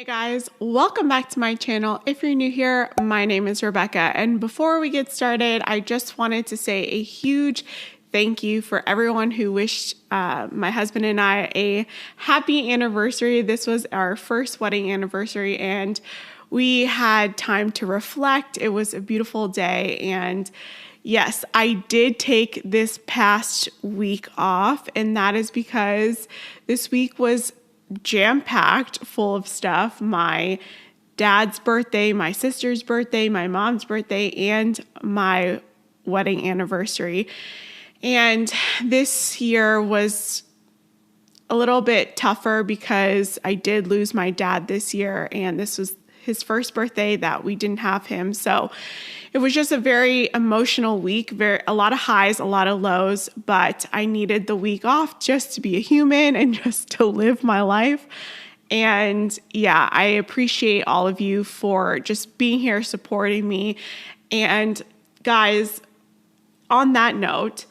Hey guys, welcome back to my channel. If you're new here, my name is Rebecca, and before we get started, I just wanted to say a huge thank you for everyone who wished my husband and I a happy anniversary. This was our first wedding anniversary, and we had time to reflect. It was a beautiful day, and yes, I did take this past week off, and that is because this week was jam-packed full of stuff. My dad's birthday, my sister's birthday, my mom's birthday, and my wedding anniversary. And this year was a little bit tougher because I did lose my dad this year, and this was his first birthday that we didn't have him. So it was just a very emotional week, a lot of highs, a lot of lows, but I needed the week off just to be a human and just to live my life. And yeah, I appreciate all of you for just being here, supporting me. And guys, on that note,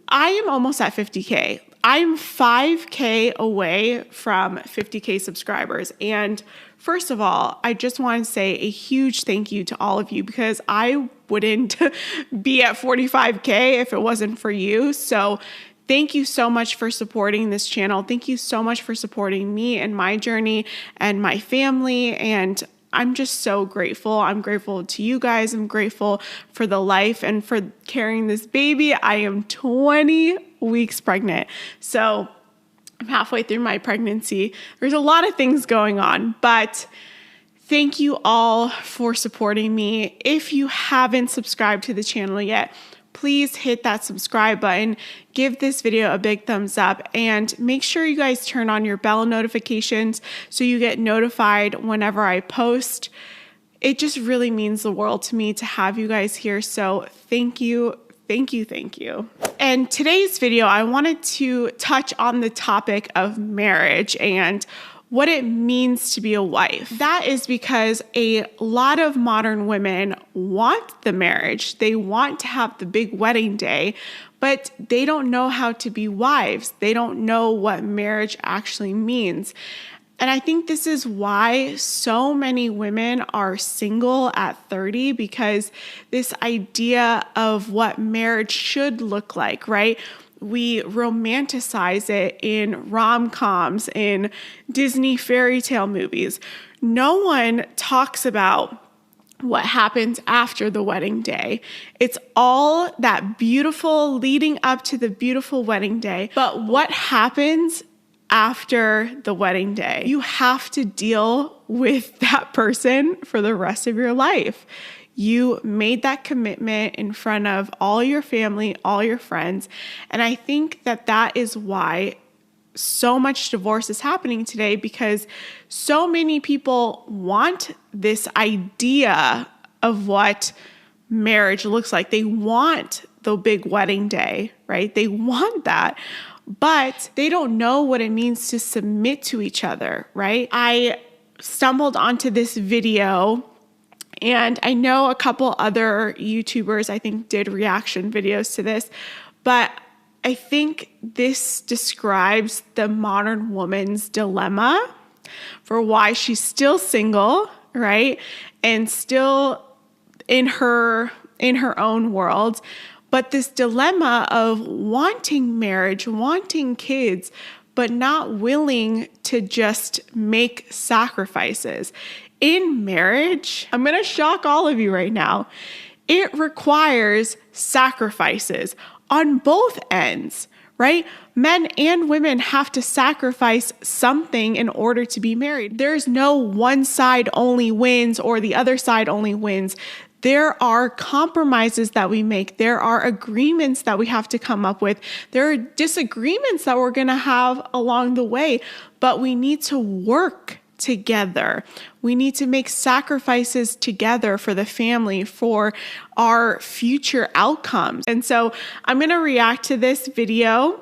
I am almost at 50K. I'm 5K away from 50K subscribers. And first of all, I just want to say a huge thank you to all of you, because I wouldn't be at 45K if it wasn't for you. So thank you so much for supporting this channel. Thank you so much for supporting me and my journey and my family. And I'm just so grateful. I'm grateful to you guys. I'm grateful for the life and for carrying this baby. I am 20 weeks pregnant. So I'm halfway through my pregnancy. There's a lot of things going on, but thank you all for supporting me. If you haven't subscribed to the channel yet, please hit that subscribe button, give this video a big thumbs up, and make sure you guys turn on your bell notifications so you get notified whenever I post. It just really means the world to me to have you guys here. So thank you. Thank you, thank you. And today's video, I wanted to touch on the topic of marriage and what it means to be a wife. That is because a lot of modern women want the marriage. They want to have the big wedding day, but they don't know how to be wives. They don't know what marriage actually means. And I think this is why so many women are single at 30, because this idea of what marriage should look like, right? We romanticize it in rom-coms, in Disney fairy tale movies. No one talks about what happens after the wedding day. It's all that beautiful leading up to the beautiful wedding day. But what happens after the wedding day? You have to deal with that person for the rest of your life. You made that commitment in front of all your family, all your friends. And I think that that is why so much divorce is happening today, because so many people want this idea of what marriage looks like. They want the big wedding day, right? They want that, but they don't know what it means to submit to each other, right? I stumbled onto this video, and I know a couple other YouTubers, I think, did reaction videos to this, but I think this describes the modern woman's dilemma for why she's still single, right? And still in her own world. But this dilemma of wanting marriage, wanting kids, but not willing to just make sacrifices. In marriage, I'm going to shock all of you right now. It requires sacrifices on both ends, right? Men and women have to sacrifice something in order to be married. There's no one side only wins or the other side only wins. There are compromises that we make. There are agreements that we have to come up with. There are disagreements that we're going to have along the way, but we need to work together. We need to make sacrifices together for the family, for our future outcomes. And so I'm going to react to this video.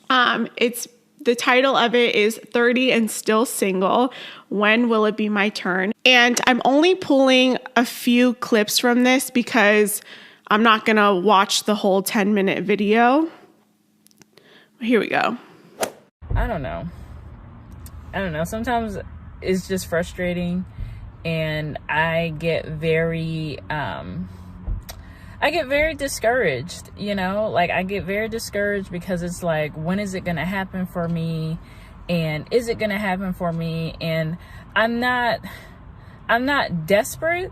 The title of it is 30 and Still Single. When will it be my turn? And I'm only pulling a few clips from this because I'm not going to watch the whole 10-minute video. Here we go. I don't know. Sometimes it's just frustrating. And I get very discouraged, I get very discouraged because it's like, when is it going to happen for me? And is it going to happen for me? And I'm not desperate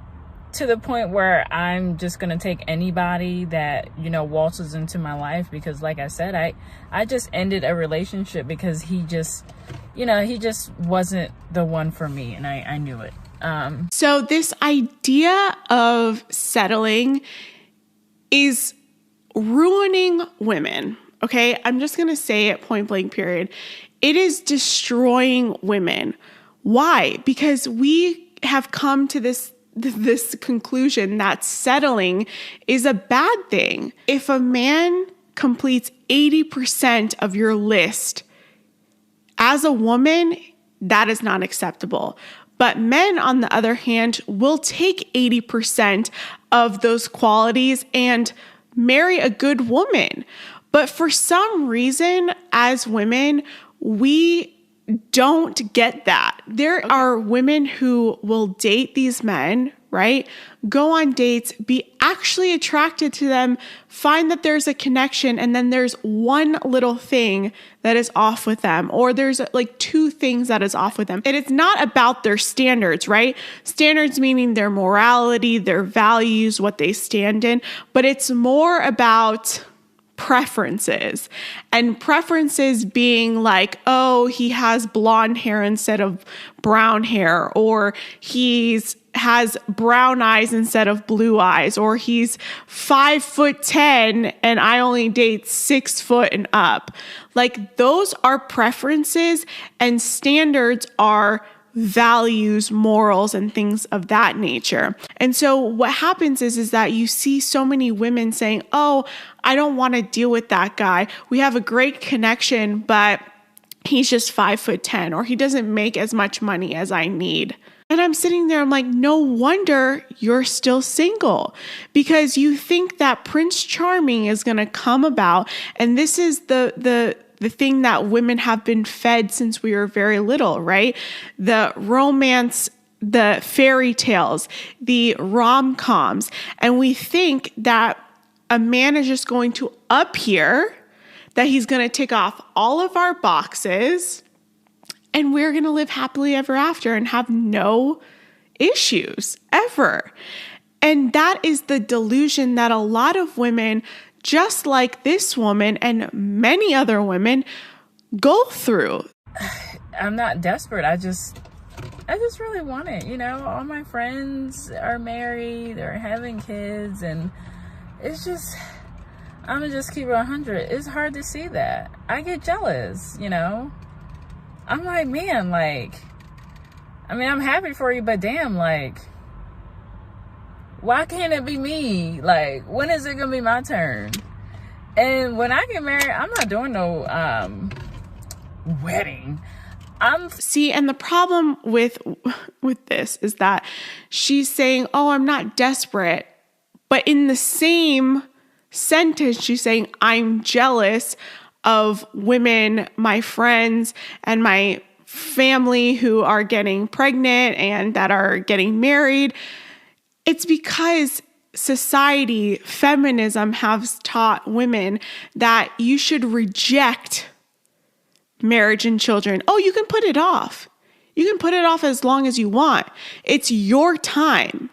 to the point where I'm just going to take anybody that, waltzes into my life, because like I said, I just ended a relationship because he just wasn't the one for me. And I knew it. So this idea of settling is ruining women. Okay. I'm just going to say it point blank, period. It is destroying women. Why? Because we have come to this conclusion that settling is a bad thing. If a man completes 80% of your list, as a woman, that is not acceptable. But men, on the other hand, will take 80% of those qualities and marry a good woman. But for some reason, as women, we don't get that. There are women who will date these men, right? Go on dates, be actually attracted to them, find that there's a connection, and then there's one little thing that is off with them, or there's like two things that is off with them. And it's not about their standards, right? Standards meaning their morality, their values, what they stand in, but it's more about preferences, and preferences being like, oh, he has blonde hair instead of brown hair, or has brown eyes instead of blue eyes, or he's 5'10" and I only date 6 foot and up. Like, those are preferences, and standards are values, morals, and things of that nature. And so what happens is that you see so many women saying, oh, I don't want to deal with that guy. We have a great connection, but he's just 5'10", or he doesn't make as much money as I need. And I'm sitting there, I'm like, no wonder you're still single, because you think that Prince Charming is going to come about. And this is the thing that women have been fed since we were very little, right? The romance, the fairy tales, the rom-coms. And we think that a man is just going to appear, that he's going to tick off all of our boxes, and we're going to live happily ever after and have no issues ever. And that is the delusion that a lot of women, just like this woman and many other women, go through. I'm not desperate. I just really want it. All my friends are married, they're having kids, and it's just, I'm gonna just keep it 100. It's hard to see that. I get jealous, I'm like, man, I'm happy for you, but damn, why can't it be me? When is it gonna be my turn? And when I get married, I'm not doing no wedding. And the problem with this is that she's saying, oh, I'm not desperate. But in the same sentence, she's saying, I'm jealous of women, my friends, and my family who are getting pregnant and that are getting married. It's because society, feminism, has taught women that you should reject marriage and children. Oh, you can put it off. You can put it off as long as you want. It's your time.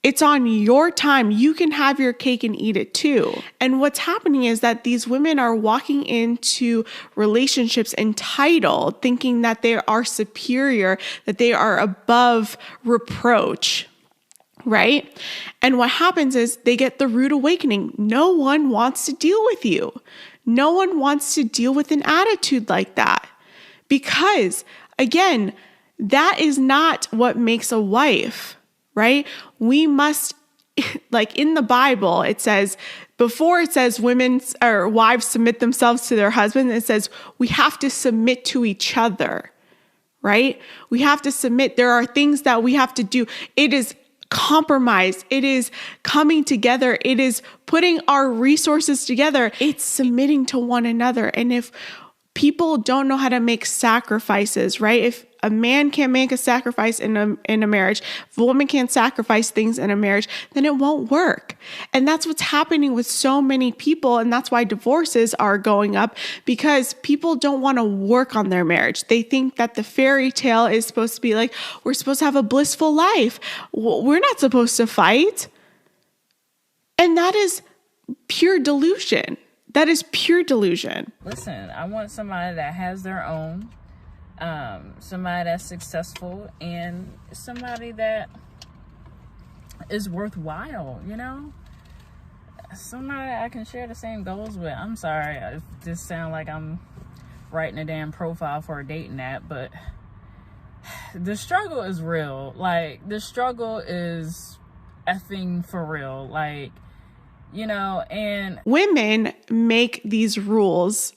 It's on your time. You can have your cake and eat it too. And what's happening is that these women are walking into relationships entitled, thinking that they are superior, that they are above reproach, right? And what happens is they get the rude awakening. No one wants to deal with you. No one wants to deal with an attitude like that. Because, again, that is not what makes a wife, right? We must, in the Bible, it says, before it says women or wives submit themselves to their husband, it says we have to submit to each other, right? We have to submit. There are things that we have to do. It is compromise. It is coming together. It is putting our resources together. It's submitting to one another. And if people don't know how to make sacrifices, right? If a man can't make a sacrifice in a marriage, if a woman can't sacrifice things in a marriage, then it won't work. And that's what's happening with so many people. And that's why divorces are going up, because people don't want to work on their marriage. They think that the fairy tale is supposed to be like, we're supposed to have a blissful life. We're not supposed to fight. And that is pure delusion. That is pure delusion. Listen, I want somebody that has their own, somebody that's successful, and somebody that is worthwhile, you know? Somebody I can share the same goals with. I'm sorry, it just sounds like I'm writing a damn profile for a dating app, but the struggle is real. Like, the struggle is effing for real. Like, you know, and women make these rules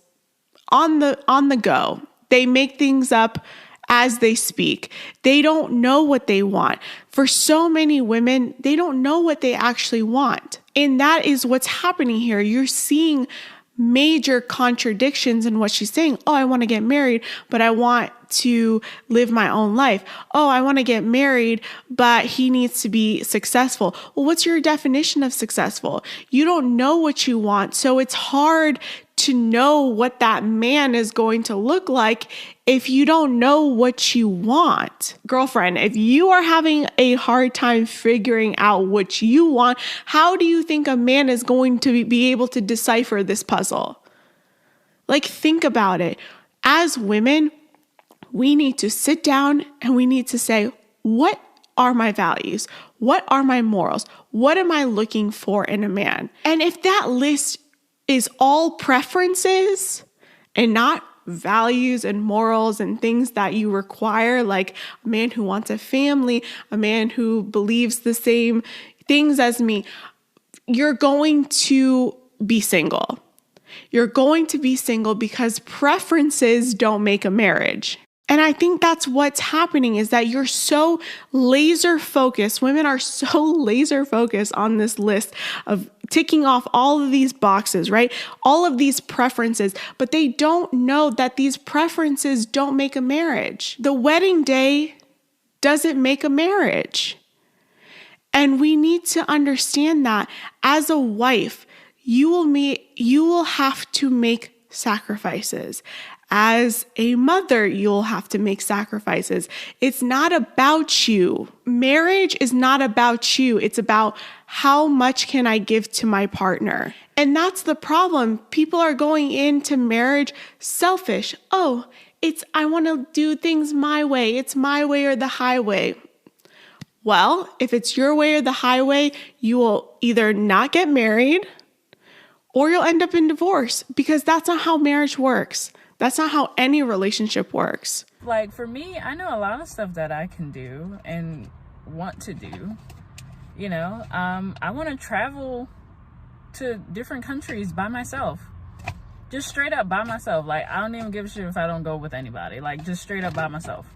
on the go. They make things up as they speak. They don't know what they want. For so many women, they don't know what they actually want. And that is what's happening here. You're seeing major contradictions in what she's saying. Oh, I want to get married, but I want to live my own life. Oh, I want to get married, but he needs to be successful. Well, what's your definition of successful? You don't know what you want. So it's hard to know what that man is going to look like if you don't know what you want. Girlfriend, if you are having a hard time figuring out what you want, how do you think a man is going to be able to decipher this puzzle? Like, think about it. As women, we need to sit down and we need to say, what are my values? What are my morals? What am I looking for in a man? And if that list is all preferences and not values and morals and things that you require, like a man who wants a family, a man who believes the same things as me, you're going to be single. You're going to be single because preferences don't make a marriage. And I think that's what's happening, is that you're so laser focused. Women are so laser focused on this list of ticking off all of these boxes, right? All of these preferences, but they don't know that these preferences don't make a marriage. The wedding day doesn't make a marriage. And we need to understand that as a wife, you will have to make sacrifices. As a mother, you'll have to make sacrifices. It's not about you. Marriage is not about you. It's about how much can I give to my partner. And that's the problem. People are going into marriage selfish. Oh, I want to do things my way. It's my way or the highway. Well, if it's your way or the highway, you will either not get married or you'll end up in divorce, because that's not how marriage works. That's not how any relationship works. Like, for me, I know a lot of stuff that I can do and want to do. You know, I want to travel to different countries by myself. Just straight up by myself. Like, I don't even give a shit if I don't go with anybody. Like, just straight up by myself.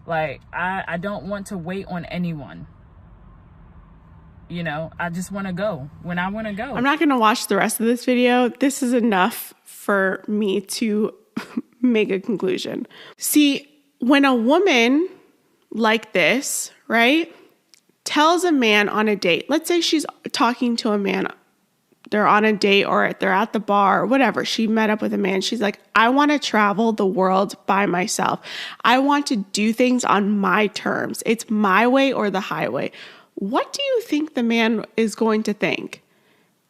Like, I don't want to wait on anyone. You know, I just want to go when I want to go. I'm not going to watch the rest of this video. This is enough for me to make a conclusion. See, when a woman like this, right, tells a man on a date, let's say she's talking to a man, they're on a date or they're at the bar or whatever, she met up with a man, she's like, I want to travel the world by myself. I want to do things on my terms. It's my way or the highway. What do you think the man is going to think?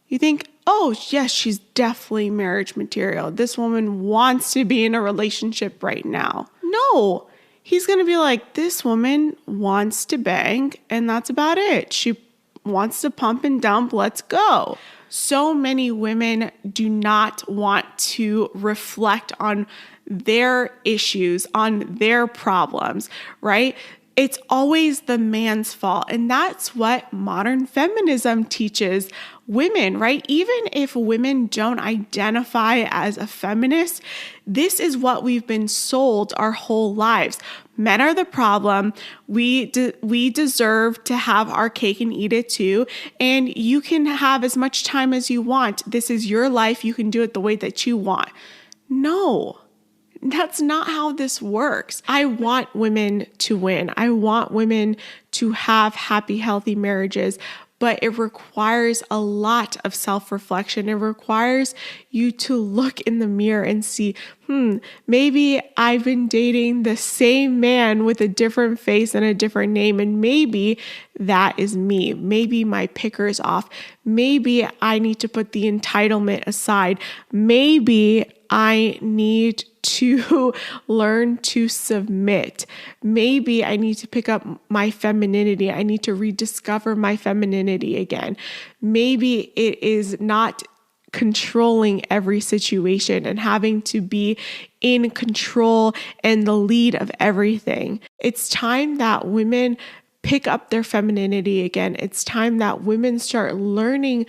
You think, oh, yes, she's definitely marriage material. This woman wants to be in a relationship right now. No, he's going to be like, this woman wants to bang, and that's about it. She wants to pump and dump. Let's go. So many women do not want to reflect on their issues, on their problems, right? It's always the man's fault. And that's what modern feminism teaches women, right? Even if women don't identify as a feminist, this is what we've been sold our whole lives. Men are the problem. We deserve to have our cake and eat it too. And you can have as much time as you want. This is your life. You can do it the way that you want. No. That's not how this works. I want women to win. I want women to have happy, healthy marriages, but it requires a lot of self-reflection. It requires you to look in the mirror and see, maybe I've been dating the same man with a different face and a different name, and maybe that is me. Maybe my picker is off. Maybe I need to put the entitlement aside. Maybe I need to learn to submit. Maybe I need to pick up my femininity. I need to rediscover my femininity again. Maybe it is not controlling every situation and having to be in control and the lead of everything. It's time that women pick up their femininity again. It's time that women start relearning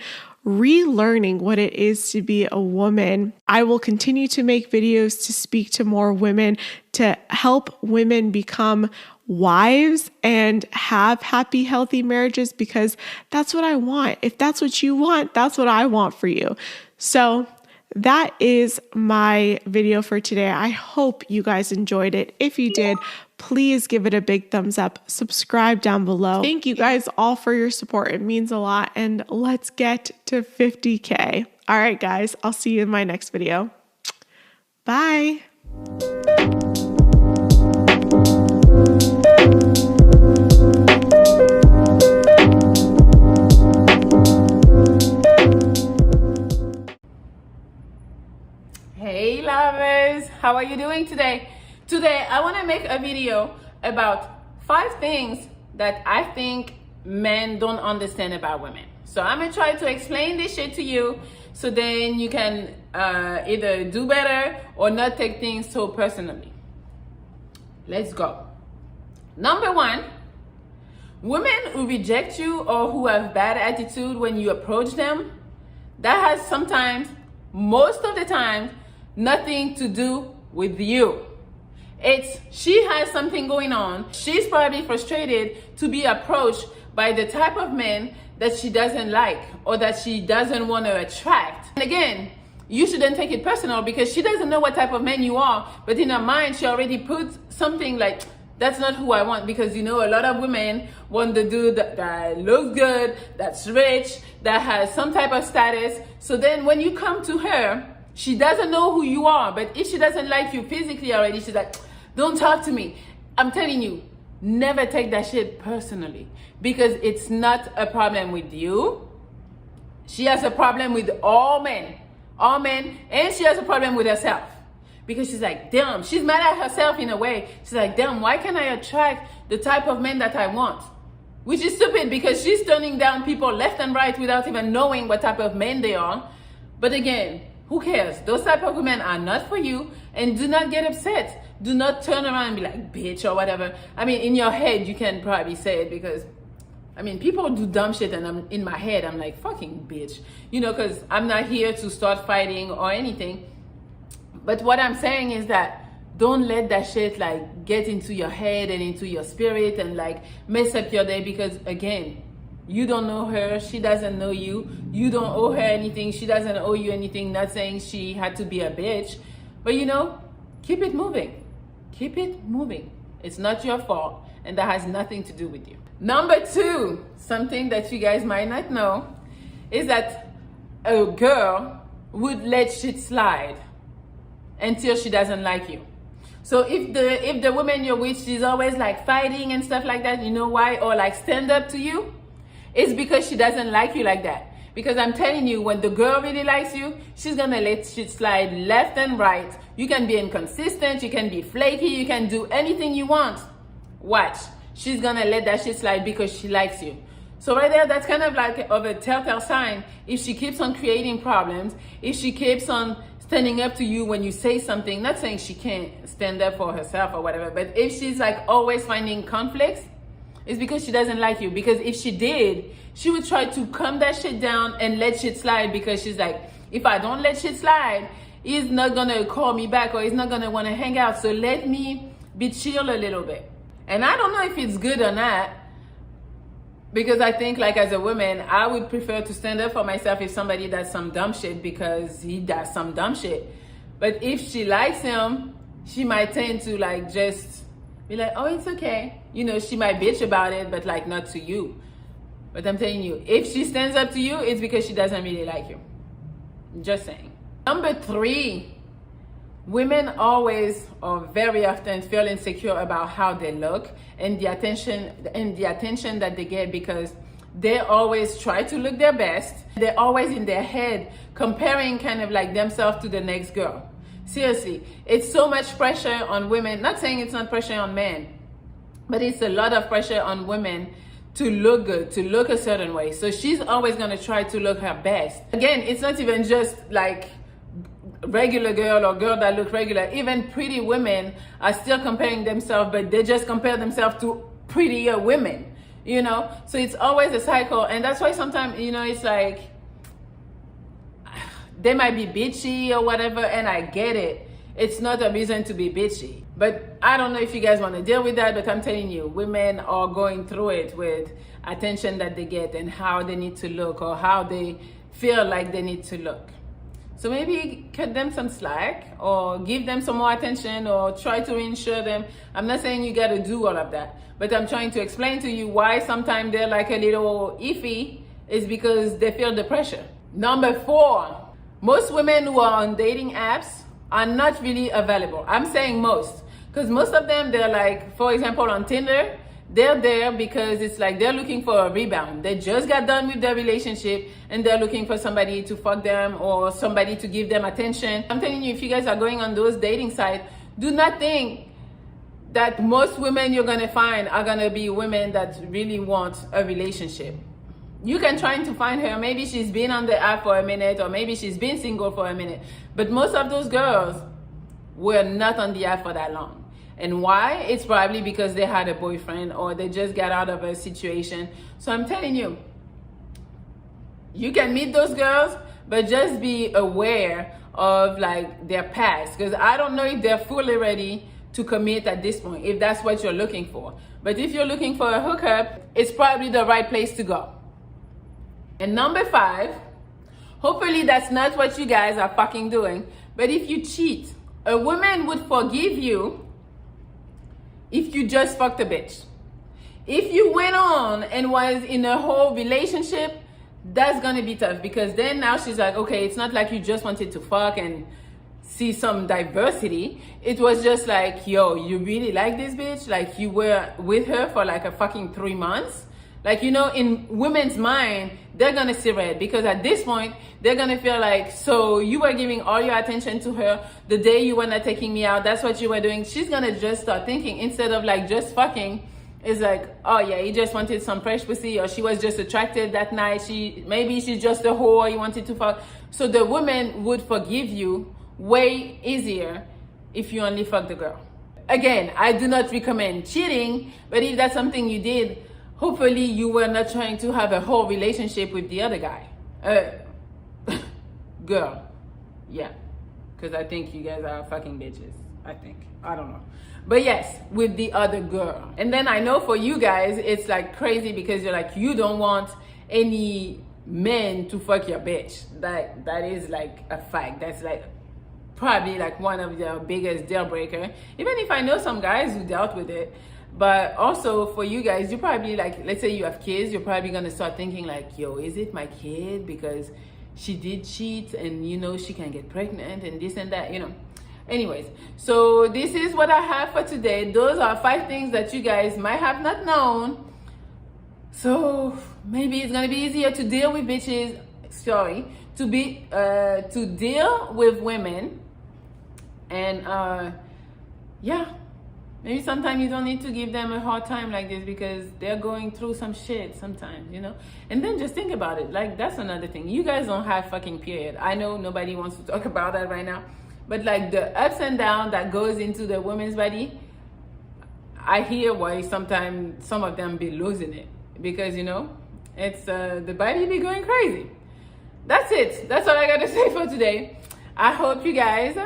what it is to be a woman. I will continue to make videos to speak to more women, to help women become wives and have happy, healthy marriages, because that's what I want. If that's what you want, that's what I want for you. So that is my video for today. I hope you guys enjoyed it. If you did, please give it a big thumbs up. Subscribe down below. Thank you guys all for your support. It means a lot. And let's get to 50K. All right, guys, I'll see you in my next video. Bye. Hey lovers, how are you doing today? Today I want to make a video about 5 things that I think men don't understand about women. So I'm gonna try to explain this shit to you so then you can either do better or not take things so personally. Let's go. Number 1, women who reject you or who have bad attitude when you approach them, that has sometimes, most of the time, nothing to do with you. She has something going on. She's probably frustrated to be approached by the type of men that she doesn't like or that she doesn't want to attract. And again, you shouldn't take it personal because she doesn't know what type of man you are, but in her mind, she already put something like, that's not who I want, because a lot of women want the dude that looks good, that's rich, that has some type of status. So then when you come to her, she doesn't know who you are, but if she doesn't like you physically already, she's like, don't talk to me. I'm telling you, never take that shit personally, because it's not a problem with you. She has a problem with all men, and she has a problem with herself, because she's like, damn, she's mad at herself in a way. She's like, damn, why can't I attract the type of men that I want? Which is stupid, because she's turning down people left and right without even knowing what type of men they are. But again, who cares? Those type of women are not for you, and do not get upset. Do not turn around and be like, bitch, or whatever. I mean, in your head, you can probably say it, because, people do dumb shit, and in my head, I'm like, fucking bitch. Because I'm not here to start fighting or anything. But what I'm saying is that don't let that shit, get into your head and into your spirit and, mess up your day, because, again, you don't know her, she doesn't know you, you don't owe her anything, she doesn't owe you anything. Not saying she had to be a bitch, but keep it moving. Keep it moving. It's not your fault, and that has nothing to do with you. Number 2, something that you guys might not know, is that a girl would let shit slide until she doesn't like you. So if the woman you're with, she's always fighting and stuff like that, you know why? Or stand up to you, it's because she doesn't like you like that. Because I'm telling you, when the girl really likes you, she's gonna let shit slide left and right. You can be inconsistent, you can be flaky, you can do anything you want. Watch, she's gonna let that shit slide because she likes you. So right there, that's kind of of a telltale sign. If she keeps on creating problems, if she keeps on standing up to you when you say something, not saying she can't stand up for herself or whatever, but if she's always finding conflicts, it's because she doesn't like you. Because if she did, she would try to calm that shit down and let shit slide, because she's like, if I don't let shit slide, he's not gonna call me back, or he's not gonna wanna hang out. So let me be chill a little bit. And I don't know if it's good or not, because I think as a woman, I would prefer to stand up for myself if somebody does some dumb shit, because he does some dumb shit. But if she likes him, she might tend to like just be like, oh, it's okay. You know, she might bitch about it, but like not to you. But I'm telling you, if she stands up to you, it's because she doesn't really like you. Just saying. Number 3, women always or very often feel insecure about how they look and the attention that they get, because they always try to look their best. They're always in their head comparing kind of like themselves to the next girl. Seriously, it's so much pressure on women. Not saying it's not pressure on men, but it's a lot of pressure on women to look good, to look a certain way. So she's always gonna try to look her best. Again, it's not even just like regular girl or girl that look regular. Even pretty women are still comparing themselves, but they just compare themselves to prettier women, you know? So it's always a cycle. And that's why sometimes, you know, it's like, they might be bitchy or whatever, and I get it. It's not a reason to be bitchy. But I don't know if you guys want to deal with that, but I'm telling you, women are going through it with attention that they get and how they need to look or how they feel like they need to look. So maybe cut them some slack or give them some more attention or try to reassure them. I'm not saying you got to do all of that, but I'm trying to explain to you why sometimes they're like a little iffy is because they feel the pressure. Number 4, most women who are on dating apps are not really available. I'm saying most, because most of them, they're like, for example, on Tinder, they're there because it's like they're looking for a rebound. They just got done with their relationship and they're looking for somebody to fuck them or somebody to give them attention. I'm telling you, if you guys are going on those dating sites, do not think that most women you're gonna find are gonna be women that really want a relationship. You can try to find her. Maybe she's been on the app for a minute, or maybe she's been single for a minute. But most of those girls were not on the app for that long. And why? It's probably because they had a boyfriend or they just got out of a situation. So I'm telling you, you can meet those girls, but just be aware of like their past. Because I don't know if they're fully ready to commit at this point, if that's what you're looking for. But if you're looking for a hookup, it's probably the right place to go. And number 5, hopefully that's not what you guys are fucking doing, but if you cheat, a woman would forgive you if you just fucked a bitch. If you went on and was in a whole relationship, that's gonna be tough, because then now she's like, okay, it's not like you just wanted to fuck and see some diversity. It was just like, yo, you really like this bitch? Like you were with her for like a fucking 3 months? Like, you know, in women's mind, they're gonna see red, because at this point, they're gonna feel like, so you were giving all your attention to her the day you were not taking me out, that's what you were doing. She's gonna just start thinking, instead of like just fucking, it's like, oh yeah, he just wanted some fresh pussy, or she was just attracted that night, maybe she's just a whore, you wanted to fuck. So the woman would forgive you way easier if you only fuck the girl. Again, I do not recommend cheating, but if that's something you did, hopefully you were not trying to have a whole relationship with the other guy. Girl. Yeah. Because I think you guys are fucking bitches. I think. I don't know. But yes, with the other girl. And then I know for you guys, it's like crazy because you're like, you don't want any men to fuck your bitch. That is like a fact. That's like probably like one of the biggest deal breaker. Even if I know some guys who dealt with it. But also for you guys, you probably like, let's say you have kids, you're probably gonna start thinking like, yo, is it my kid? Because she did cheat and you know, she can get pregnant and this and that, you know. Anyways, so this is what I have for today. Those are 5 things that you guys might have not known. So maybe it's gonna be easier to deal with bitches, to deal with women. And yeah. Maybe sometimes you don't need to give them a hard time like this because they're going through some shit sometimes, you know? And then just think about it. Like, that's another thing. You guys don't have fucking period. I know nobody wants to talk about that right now. But like the ups and downs that goes into the woman's body, I hear why sometimes some of them be losing it. Because, you know, it's the body be going crazy. That's it. That's all I got to say for today. I hope you guys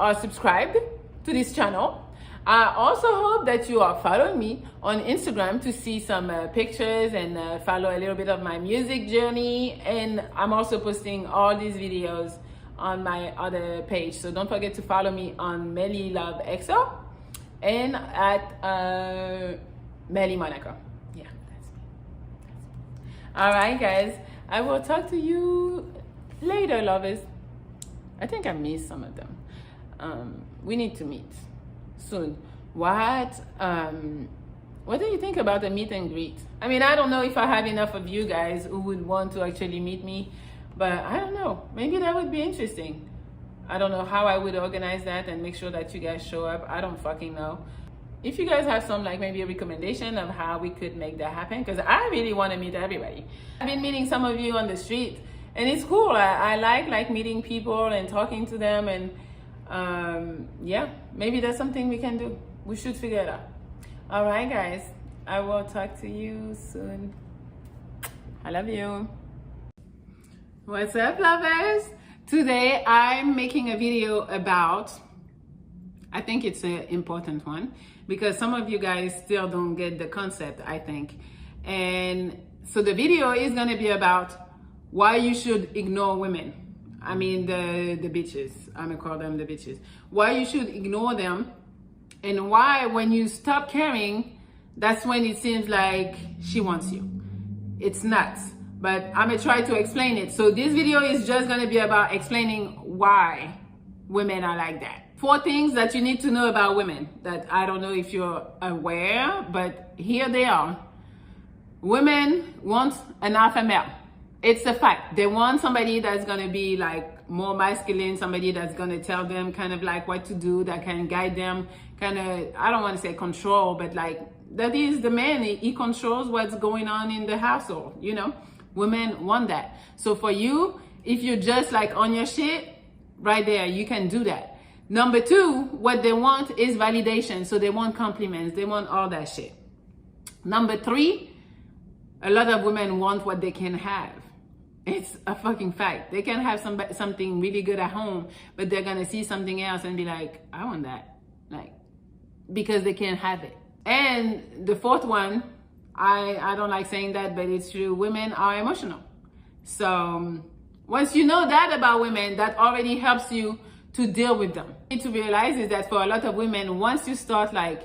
are subscribed to this channel. I also hope that you are following me on Instagram to see some pictures and follow a little bit of my music journey. And I'm also posting all these videos on my other page. So don't forget to follow me on Melly Love XO and at Melly Monaco. Yeah, that's me. All right, guys. I will talk to you later, lovers. I think I missed some of them. We need to meet soon. What do you think about the meet and greet? I mean, I don't know if I have enough of you guys who would want to actually meet me, but I don't know. Maybe that would be interesting. I don't know how I would organize that and make sure that you guys show up. I don't fucking know. If you guys have some, like, maybe a recommendation of how we could make that happen, because I really want to meet everybody. I've been meeting some of you on the street, and it's cool. I like meeting people and talking to them, and yeah, maybe that's something we can do. We should figure it out. All right, guys. I will talk to you soon. I love you. What's up, lovers? Today I'm making a video about, I think it's an important one because some of you guys still don't get the concept, I think. And so the video is going to be about why you should ignore women. I mean, the bitches. I'm going to call them the bitches. Why you should ignore them, and why when you stop caring, that's when it seems like she wants you. It's nuts, but I'm going to try to explain it. So this video is just going to be about explaining why women are like that. 4 things that you need to know about women that I don't know if you're aware, but here they are. Women want an alpha male. It's a fact. They want somebody that's going to be like more masculine, somebody that's going to tell them kind of like what to do, that can guide them, kind of, I don't want to say control, but like that is the man. He controls what's going on in the household, you know. Women want that. So for you, if you're just like on your shit, right there, you can do that. Number 2, what they want is validation. So they want compliments. They want all that shit. Number 3, a lot of women want what they can have. It's a fucking fact. They can have something really good at home, but they're going to see something else and be like, I want that. Like, because they can't have it. And the 4th one, I don't like saying that, but it's true. Women are emotional. So once you know that about women, that already helps you to deal with them. What you need to realize is that for a lot of women, once you start like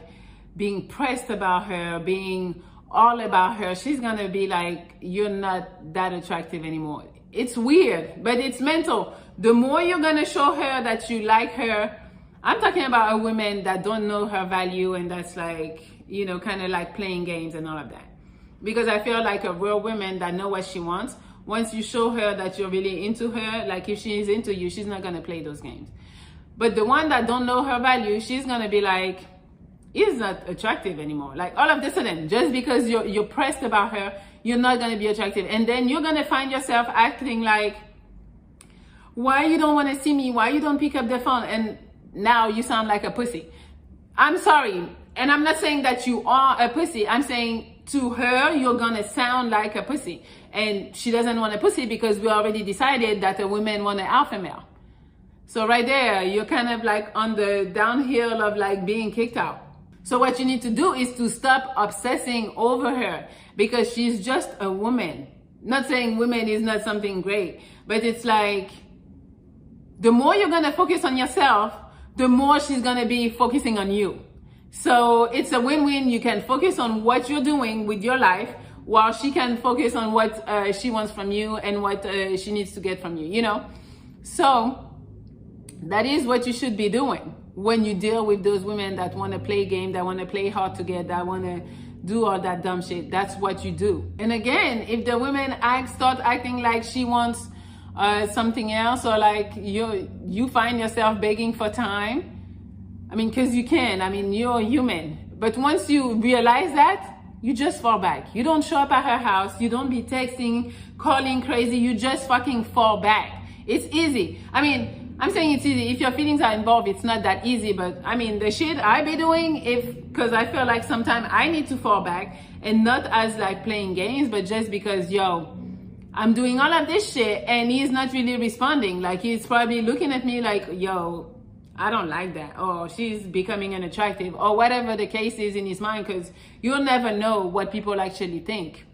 being pressed about her, being all about her, she's gonna be like, you're not that attractive anymore. It's weird, but it's mental. The more you're gonna show her that you like her, I'm talking about a woman that don't know her value and that's like, you know, kind of like playing games and all of that. Because I feel like a real woman that know what she wants, once you show her that you're really into her, like if she is into you, she's not gonna play those games. But the one that don't know her value, she's gonna be like, he's not attractive anymore. Like all of a sudden, just because you're pressed about her, you're not gonna be attractive. And then you're gonna find yourself acting like, why you don't wanna see me? Why you don't pick up the phone? And now you sound like a pussy. I'm sorry. And I'm not saying that you are a pussy. I'm saying to her, you're gonna sound like a pussy. And she doesn't want a pussy because we already decided that a woman want an alpha male. So right there, you're kind of like on the downhill of like being kicked out. So what you need to do is to stop obsessing over her because she's just a woman. Not saying women is not something great, but it's like the more you're gonna focus on yourself, the more she's gonna be focusing on you. So it's a win-win. You can focus on what you're doing with your life while she can focus on what she wants from you and what she needs to get from you, you know? So that is what you should be doing when you deal with those women that want to play game, that want to play hard to get, that want to do all that dumb shit. That's what you do. And again, if the women start acting like she wants something else, or like you find yourself begging for time, I mean, because you can. I mean, you're human. But once you realize that, you just fall back. You don't show up at her house. You don't be texting, calling crazy. You just fucking fall back. It's easy. I mean, I'm saying it's easy. If your feelings are involved, it's not that easy. But I mean, the shit I be doing, because I feel like sometimes I need to fall back, and not as like playing games, but just because, yo, I'm doing all of this shit and he's not really responding. Like he's probably looking at me like, yo, I don't like that, or she's becoming unattractive, or whatever the case is in his mind, because you'll never know what people actually think.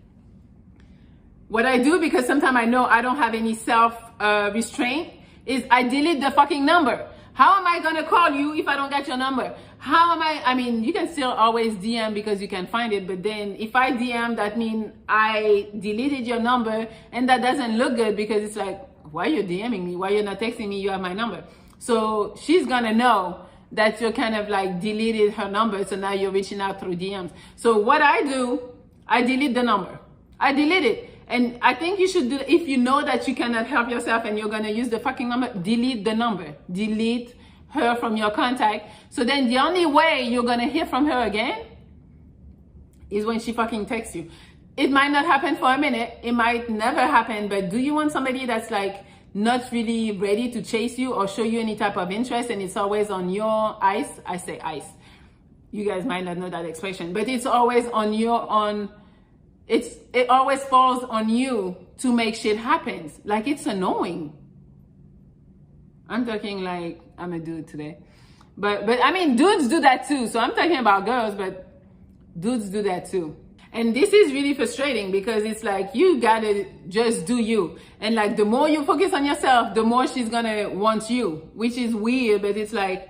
What I do, because sometimes I know I don't have any self-restraint, is I delete the fucking number. How am I gonna call you if I don't get your number? How am I mean, you can still always DM because you can find it, but then if I DM, that means I deleted your number, and that doesn't look good because it's like, why are you DMing me? Why you're not texting me? You have my number. So she's gonna know that you're kind of like deleted her number, so now you're reaching out through DMs. So what I do, I delete the number. I delete it. And I think you should do, if you know that you cannot help yourself and you're gonna use the fucking number, delete the number. Delete her from your contact. So then the only way you're gonna hear from her again is when she fucking texts you. It might not happen for a minute, it might never happen, but do you want somebody that's like not really ready to chase you or show you any type of interest and it's always on your ice? I say ice. You guys might not know that expression, but it's always on your, it always falls on you to make shit happen. Like, it's annoying. I'm talking like I'm a dude today. But I mean, dudes do that too. So I'm talking about girls, but dudes do that too. And this is really frustrating because it's like, you gotta just do you. And like, the more you focus on yourself, the more she's gonna want you, which is weird, but it's like,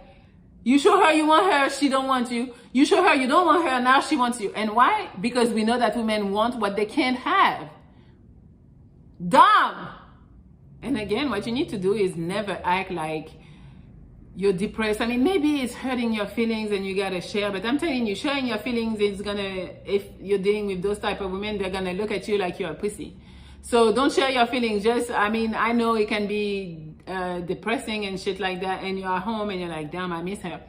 you show her you want her, she don't want you. You show her you don't want her, now she wants you. And why? Because we know that women want what they can't have. Dumb. And again, what you need to do is never act like you're depressed. I mean, maybe it's hurting your feelings and you gotta share, but I'm telling you, sharing your feelings is gonna, if you're dealing with those type of women, they're gonna look at you like you're a pussy. So don't share your feelings. Just, I mean, I know it can be depressing and shit like that, and you're at home and you're like, damn, I miss her.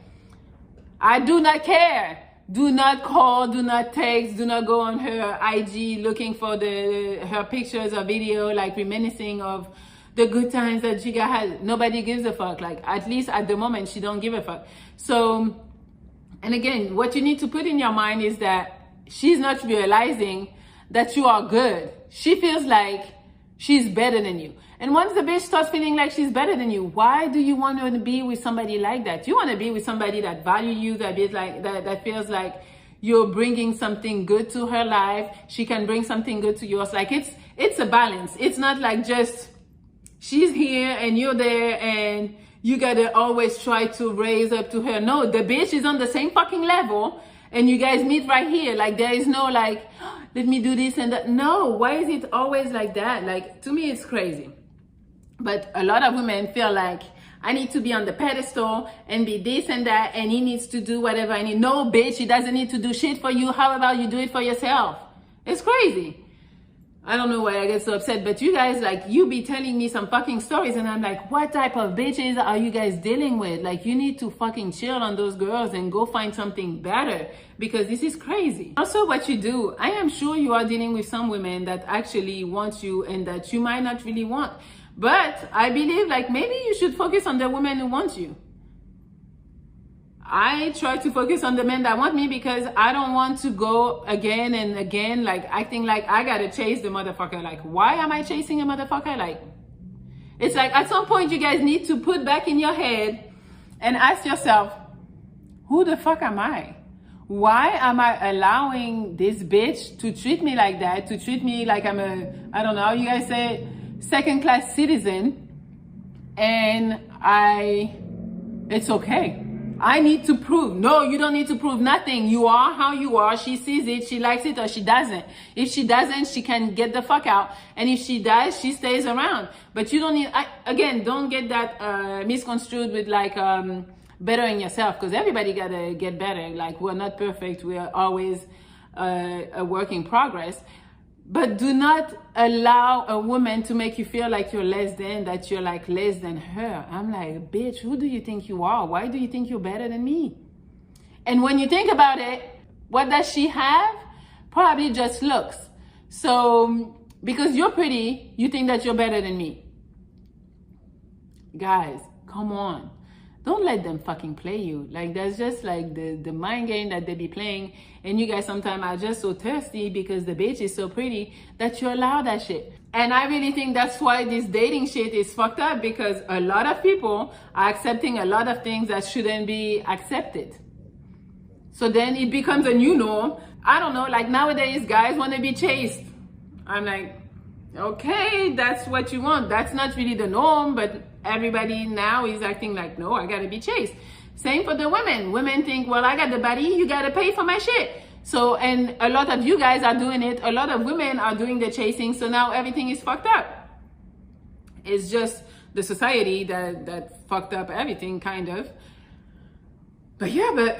I do not care. Do not call, do not text, do not go on her IG looking for her pictures or video, like reminiscing of the good times that she had. Nobody gives a fuck. Like, at least at the moment, she don't give a fuck. So, and again, what you need to put in your mind is that she's not realizing that you are good. She feels like she's better than you. And once the bitch starts feeling like she's better than you, why do you want to be with somebody like that? You want to be with somebody that values you, that feels like you're bringing something good to her life. She can bring something good to yours. Like, it's a balance. It's not like just she's here and you're there and you gotta always try to raise up to her. No, the bitch is on the same fucking level and you guys meet right here. Like, there is no like, let me do this and that. No, why is it always like that? Like, to me, it's crazy. But a lot of women feel like, I need to be on the pedestal and be this and that, and he needs to do whatever I need. No, bitch, he doesn't need to do shit for you. How about you do it for yourself? It's crazy. I don't know why I get so upset, but you guys, like, you be telling me some fucking stories, and I'm like, what type of bitches are you guys dealing with? Like, you need to fucking chill on those girls and go find something better, because this is crazy. Also, what you do, I am sure you are dealing with some women that actually want you and that you might not really want. But I believe, like, maybe you should focus on the women who want you. I try to focus on the men that want me because I don't want to go again and again, like, acting like I gotta chase the motherfucker. Like, why am I chasing a motherfucker? Like, it's like, at some point you guys need to put back in your head and ask yourself, who the fuck am I? Why am I allowing this bitch to treat me like that, to treat me like I'm a, I don't know how you guys say, second-class citizen, and it's okay. I need to prove. No, you don't need to prove nothing. You are how you are. She sees it, she likes it, or she doesn't. If she doesn't, she can get the fuck out. And if she does, she stays around. But you don't need, again, don't get that misconstrued with like bettering yourself, because everybody gotta get better. Like, we're not perfect. We are always a work in progress. But do not allow a woman to make you feel like you're less than, that you're like less than her. I'm like, bitch, who do you think you are? Why do you think you're better than me? And when you think about it, what does she have? Probably just looks. So, because you're pretty, you think that you're better than me. Guys, come on. Don't let them fucking play you. Like, that's just like the mind game that they be playing. And you guys sometimes are just so thirsty because the bitch is so pretty that you allow that shit. And I really think that's why this dating shit is fucked up, because a lot of people are accepting a lot of things that shouldn't be accepted. So then it becomes a new norm. I don't know, like nowadays guys want to be chased. I'm like, okay, that's what you want. That's not really the norm, but everybody now is acting like, no, I gotta be chased. Same for the women. Women think, well, I got the body, you gotta pay for my shit. So, and a lot of you guys are doing it. A lot of women are doing the chasing. So now everything is fucked up. It's just the society that fucked up everything, kind of. But yeah, but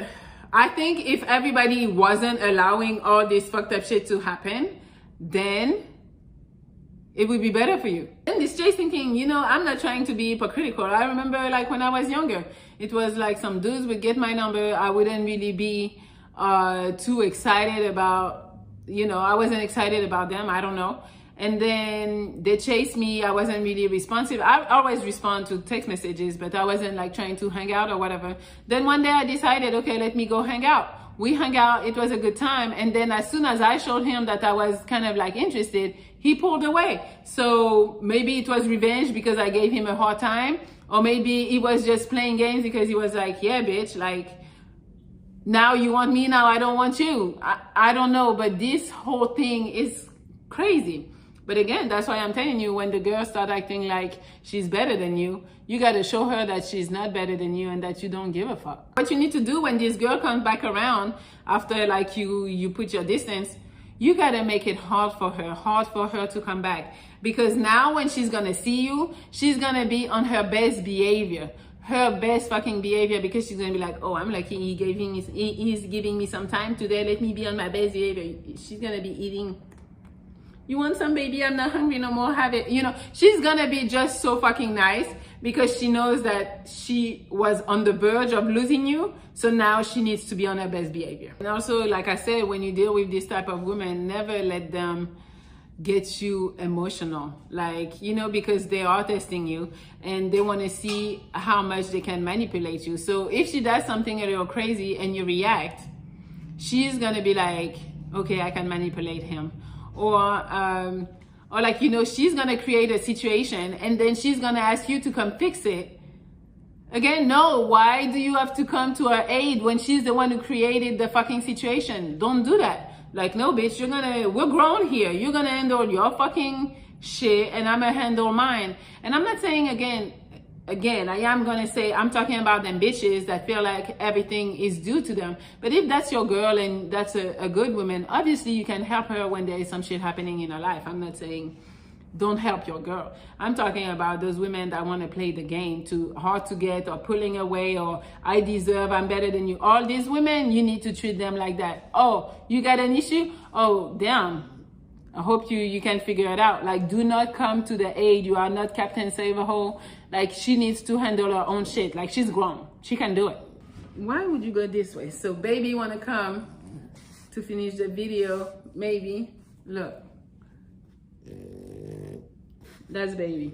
I think if everybody wasn't allowing all this fucked up shit to happen, then it would be better for you. And this chasing thing, you know, I'm not trying to be hypocritical. I remember like when I was younger, it was like some dudes would get my number. I wouldn't really be too excited about, you know, I wasn't excited about them. I don't know. And then they chased me. I wasn't really responsive. I always respond to text messages, but I wasn't like trying to hang out or whatever. Then one day I decided, okay, let me go hang out. We hung out. It was a good time. And then as soon as I showed him that I was kind of like interested, he pulled away. So maybe it was revenge because I gave him a hard time, or maybe he was just playing games because he was like, yeah, bitch, like, now you want me, now I don't want you. I don't know, but this whole thing is crazy. But again, that's why I'm telling you, when the girl start acting like she's better than you, you got to show her that she's not better than you and that you don't give a fuck. What you need to do when this girl comes back around after like you put your distance, you got to make it hard for her to come back. Because now when she's going to see you, she's going to be on her best behavior. Her best fucking behavior, because she's gonna be like, oh, I'm lucky he's giving me some time today, let me be on my best behavior. She's gonna be eating, you want some, baby? I'm not hungry no more, have it. You know, she's gonna be just so fucking nice because she knows that she was on the verge of losing you, so now she needs to be on her best behavior. And also, like I said, when you deal with this type of women, never let them get you emotional, like, you know, because they are testing you and they want to see how much they can manipulate you. So if she does something a little crazy and you react, she's gonna be like, okay, I can manipulate him. Or like, you know, she's gonna create a situation and then she's gonna ask you to come fix it. Again, no, why do you have to come to her aid when she's the one who created the fucking situation? Don't do that. Like, no, bitch, we're grown here. You're gonna handle your fucking shit and I'm gonna handle mine. And I'm not saying again, I am gonna say, I'm talking about them bitches that feel like everything is due to them. But if that's your girl and that's a good woman, obviously you can help her when there is some shit happening in her life. I'm not saying don't help your girl. I'm talking about those women that want to play the game, too hard to get, or pulling away, or I deserve, I'm better than you. All these women, you need to treat them like that. Oh, you got an issue? Oh, damn. I hope you can figure it out. Like, do not come to the aid. You are not Captain Save-A-Hole. Like, she needs to handle her own shit. Like, she's grown. She can do it. Why would you go this way? So baby want to come to finish the video, maybe. Look. That's baby.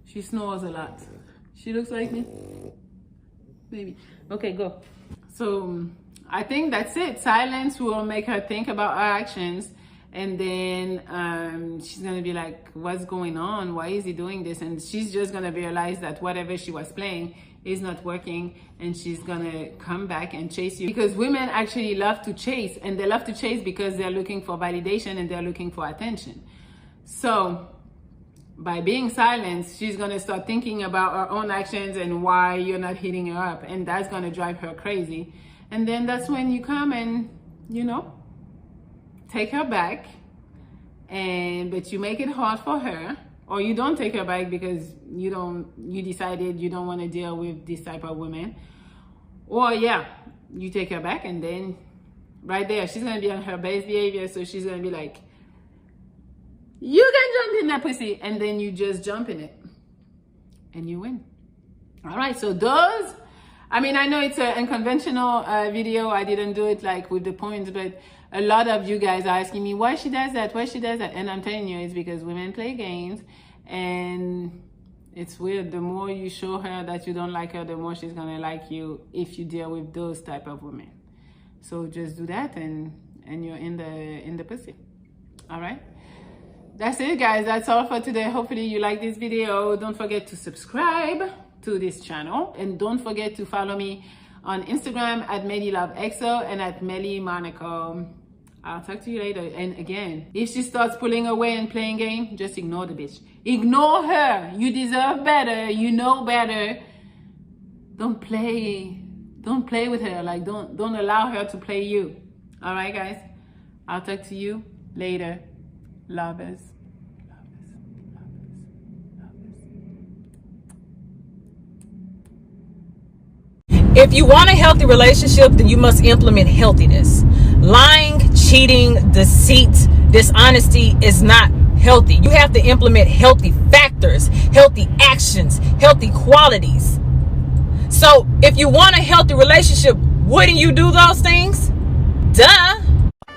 She snores a lot. She looks like me. Baby. Okay, go. So I think that's it. Silence will make her think about her actions. And then she's going to be like, what's going on? Why is he doing this? And she's just going to realize that whatever she was playing is not working. And she's going to come back and chase you. Because women actually love to chase. And they love to chase because they're looking for validation and they're looking for attention. So by being silent, she's going to start thinking about her own actions and why you're not hitting her up. And that's going to drive her crazy. And then that's when you come and, you know, take her back. But you make it hard for her. Or you don't take her back because you decided you don't want to deal with this type of woman. Or yeah, you take her back and then right there, she's going to be on her best behavior. So she's going to be like, you can jump in that pussy, and then you just jump in it and you win. All right, so those, I mean, I know it's an unconventional video. I didn't do it like with the points, but a lot of you guys are asking me why she does that, and I'm telling you, it's because women play games. And it's weird, the more you show her that you don't like her, the more she's gonna like you if you deal with those type of women. So just do that and you're in the pussy. All right, that's it, guys. That's all for today. Hopefully you like this video. Don't forget to subscribe to this channel, and don't forget to follow me on Instagram at MellyLoveXO and at Melly Monaco. I'll talk to you later. And again, if she starts pulling away and playing game, just ignore the bitch. Ignore her. You deserve better. You know better. Don't play with her. Like, don't allow her to play you. All right, guys? I'll talk to you later. Lovers. If you want a healthy relationship, then you must implement healthiness. Lying, cheating, deceit, dishonesty is not healthy. You have to implement healthy factors, healthy actions, healthy qualities. So if you want a healthy relationship, wouldn't you do those things? Duh.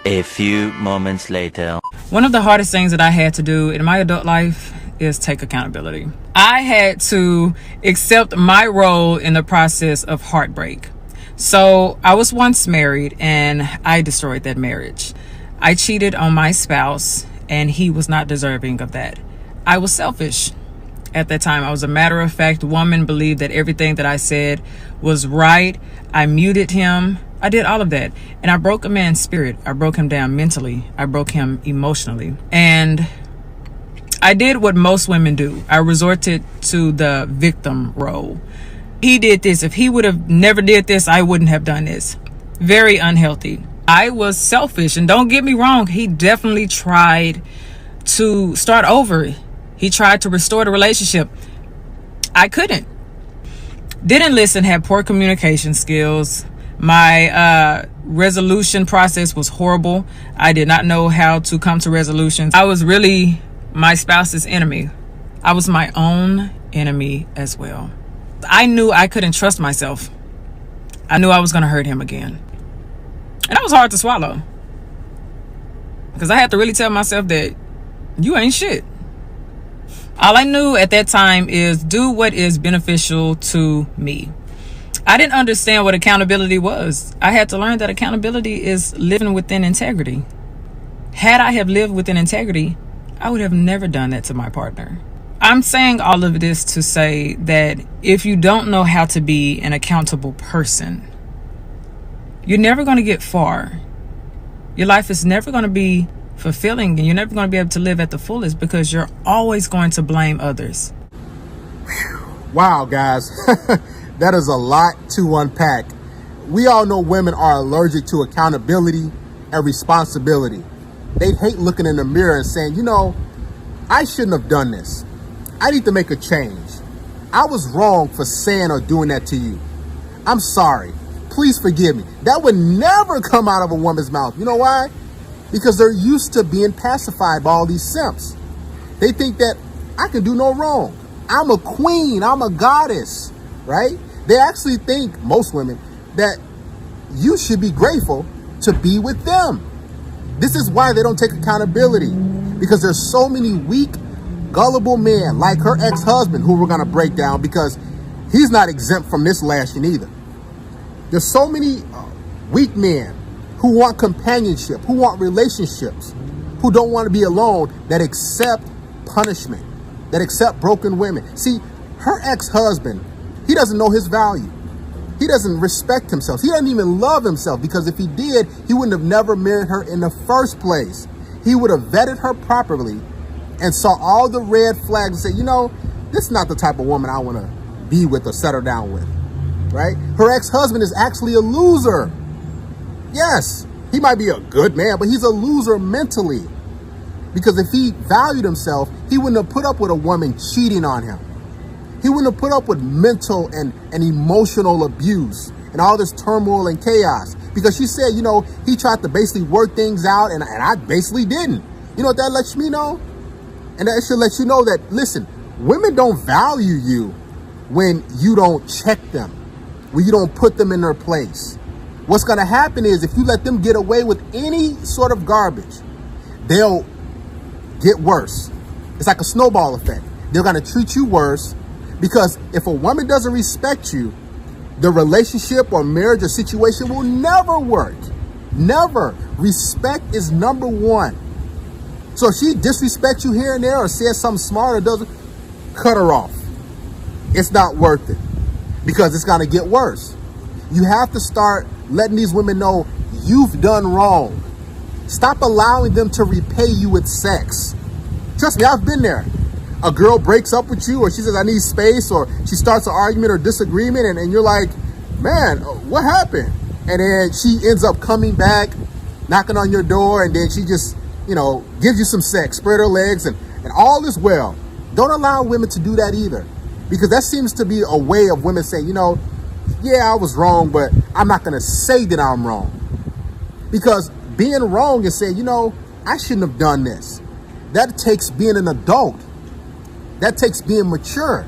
A few moments later. One of the hardest things that I had to do in my adult life is take accountability. I had to accept my role in the process of heartbreak. So I was once married and I destroyed that marriage. I cheated on my spouse and he was not deserving of that. I was selfish at that time. I was a matter of fact woman, believed that everything that I said was right. I muted him. I did all of that. And I broke a man's spirit. I broke him down mentally. I broke him emotionally. And I did what most women do. I resorted to the victim role. He did this. If he would have never did this, I wouldn't have done this. Very unhealthy. I was selfish. And don't get me wrong, he definitely tried to start over. He tried to restore the relationship. I couldn't. Didn't listen, had poor communication skills. My resolution process was horrible. I did not know how to come to resolutions. I was really my spouse's enemy. I was my own enemy as well. I knew I couldn't trust myself. I knew I was going to hurt him again. And that was hard to swallow. Because I had to really tell myself that you ain't shit. All I knew at that time is do what is beneficial to me. I didn't understand what accountability was. I had to learn that accountability is living within integrity. Had I have lived within integrity, I would have never done that to my partner. I'm saying all of this to say that if you don't know how to be an accountable person, you're never going to get far. Your life is never going to be fulfilling and you're never going to be able to live at the fullest because you're always going to blame others. Wow, guys. That is a lot to unpack. We all know women are allergic to accountability and responsibility. They hate looking in the mirror and saying, you know, I shouldn't have done this. I need to make a change. I was wrong for saying or doing that to you. I'm sorry. Please forgive me. That would never come out of a woman's mouth. You know why? Because they're used to being pacified by all these simps. They think that I can do no wrong. I'm a queen. I'm a goddess, right? They actually think, most women, that you should be grateful to be with them. This is why they don't take accountability, because there's so many weak, gullible men like her ex-husband who we're going to break down because he's not exempt from this lashing either. There's so many weak men who want companionship, who want relationships, who don't want to be alone, that accept punishment, that accept broken women. See, her ex-husband, he doesn't know his value. He doesn't respect himself. He doesn't even love himself, because if he did, he wouldn't have never married her in the first place. He would have vetted her properly and saw all the red flags and said, you know, this is not the type of woman I want to be with or settle down with, right? Her ex-husband is actually a loser. Yes, he might be a good man, but he's a loser mentally. Because if he valued himself, he wouldn't have put up with a woman cheating on him. He wouldn't have put up with mental and emotional abuse and all this turmoil and chaos. Because she said, you know, he tried to basically work things out and I basically didn't. You know what that lets me know? And that should let you know that, listen, women don't value you when you don't check them, when you don't put them in their place. What's going to happen is if you let them get away with any sort of garbage, they'll get worse. It's like a snowball effect. They're going to treat you worse, because if a woman doesn't respect you, the relationship or marriage or situation will never work. Never. Respect is number one. So if she disrespects you here and there or says something smart or doesn't, cut her off. It's not worth it, because it's going to get worse. You have to start letting these women know you've done wrong. Stop allowing them to repay you with sex. Trust me, I've been there. A girl breaks up with you, or she says, I need space, or she starts an argument or disagreement, and you're like, man, what happened? And then she ends up coming back, knocking on your door, and then she just, gives you some sex, spread her legs, and all is well. Don't allow women to do that either, because that seems to be a way of women saying, yeah, I was wrong, but I'm not going to say that I'm wrong. Because being wrong is saying, I shouldn't have done this. That takes being an adult. That takes being mature.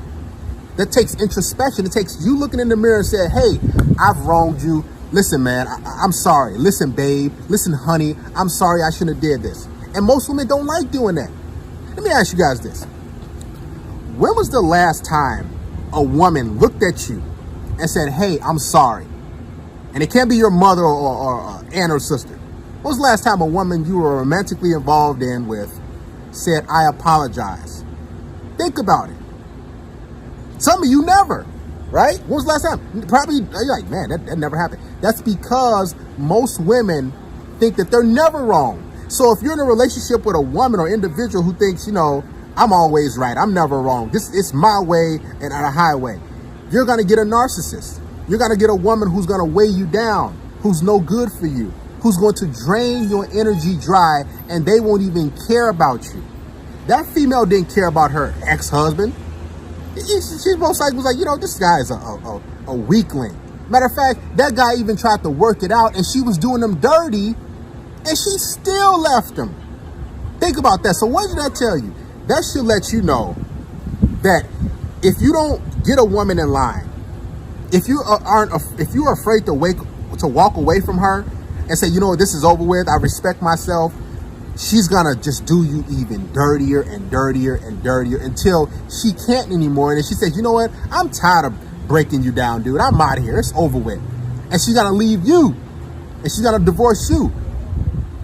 That takes introspection. It takes you looking in the mirror and saying, hey, I've wronged you. Listen, man, I'm sorry. Listen, babe. Listen, honey, I'm sorry I shouldn't have did this. And most women don't like doing that. Let me ask you guys this. When was the last time a woman looked at you and said, hey, I'm sorry? And it can't be your mother or aunt or sister. When was the last time a woman you were romantically involved in with said, I apologize? Think about it. Some of you never, right? When was the last time? Probably, you're like, man, that never happened. That's because most women think that they're never wrong. So if you're in a relationship with a woman or individual who thinks, I'm always right, I'm never wrong, it's my way and a highway, you're going to get a narcissist. You're going to get a woman who's going to weigh you down, who's no good for you, who's going to drain your energy dry, and they won't even care about you. That female didn't care about her ex-husband. She most likely was like, this guy is a weakling. Matter of fact, that guy even tried to work it out, and she was doing him dirty, and she still left him. Think about that. So what did I tell you? That should let you know that if you don't get a woman in line, if you are afraid to walk away from her and say, this is over with, I respect myself, she's gonna just do you even dirtier and dirtier and dirtier until she can't anymore. And then she says, you know what? I'm tired of breaking you down, dude. I'm out of here. It's over with. And she's gonna leave you. And she's gonna divorce you.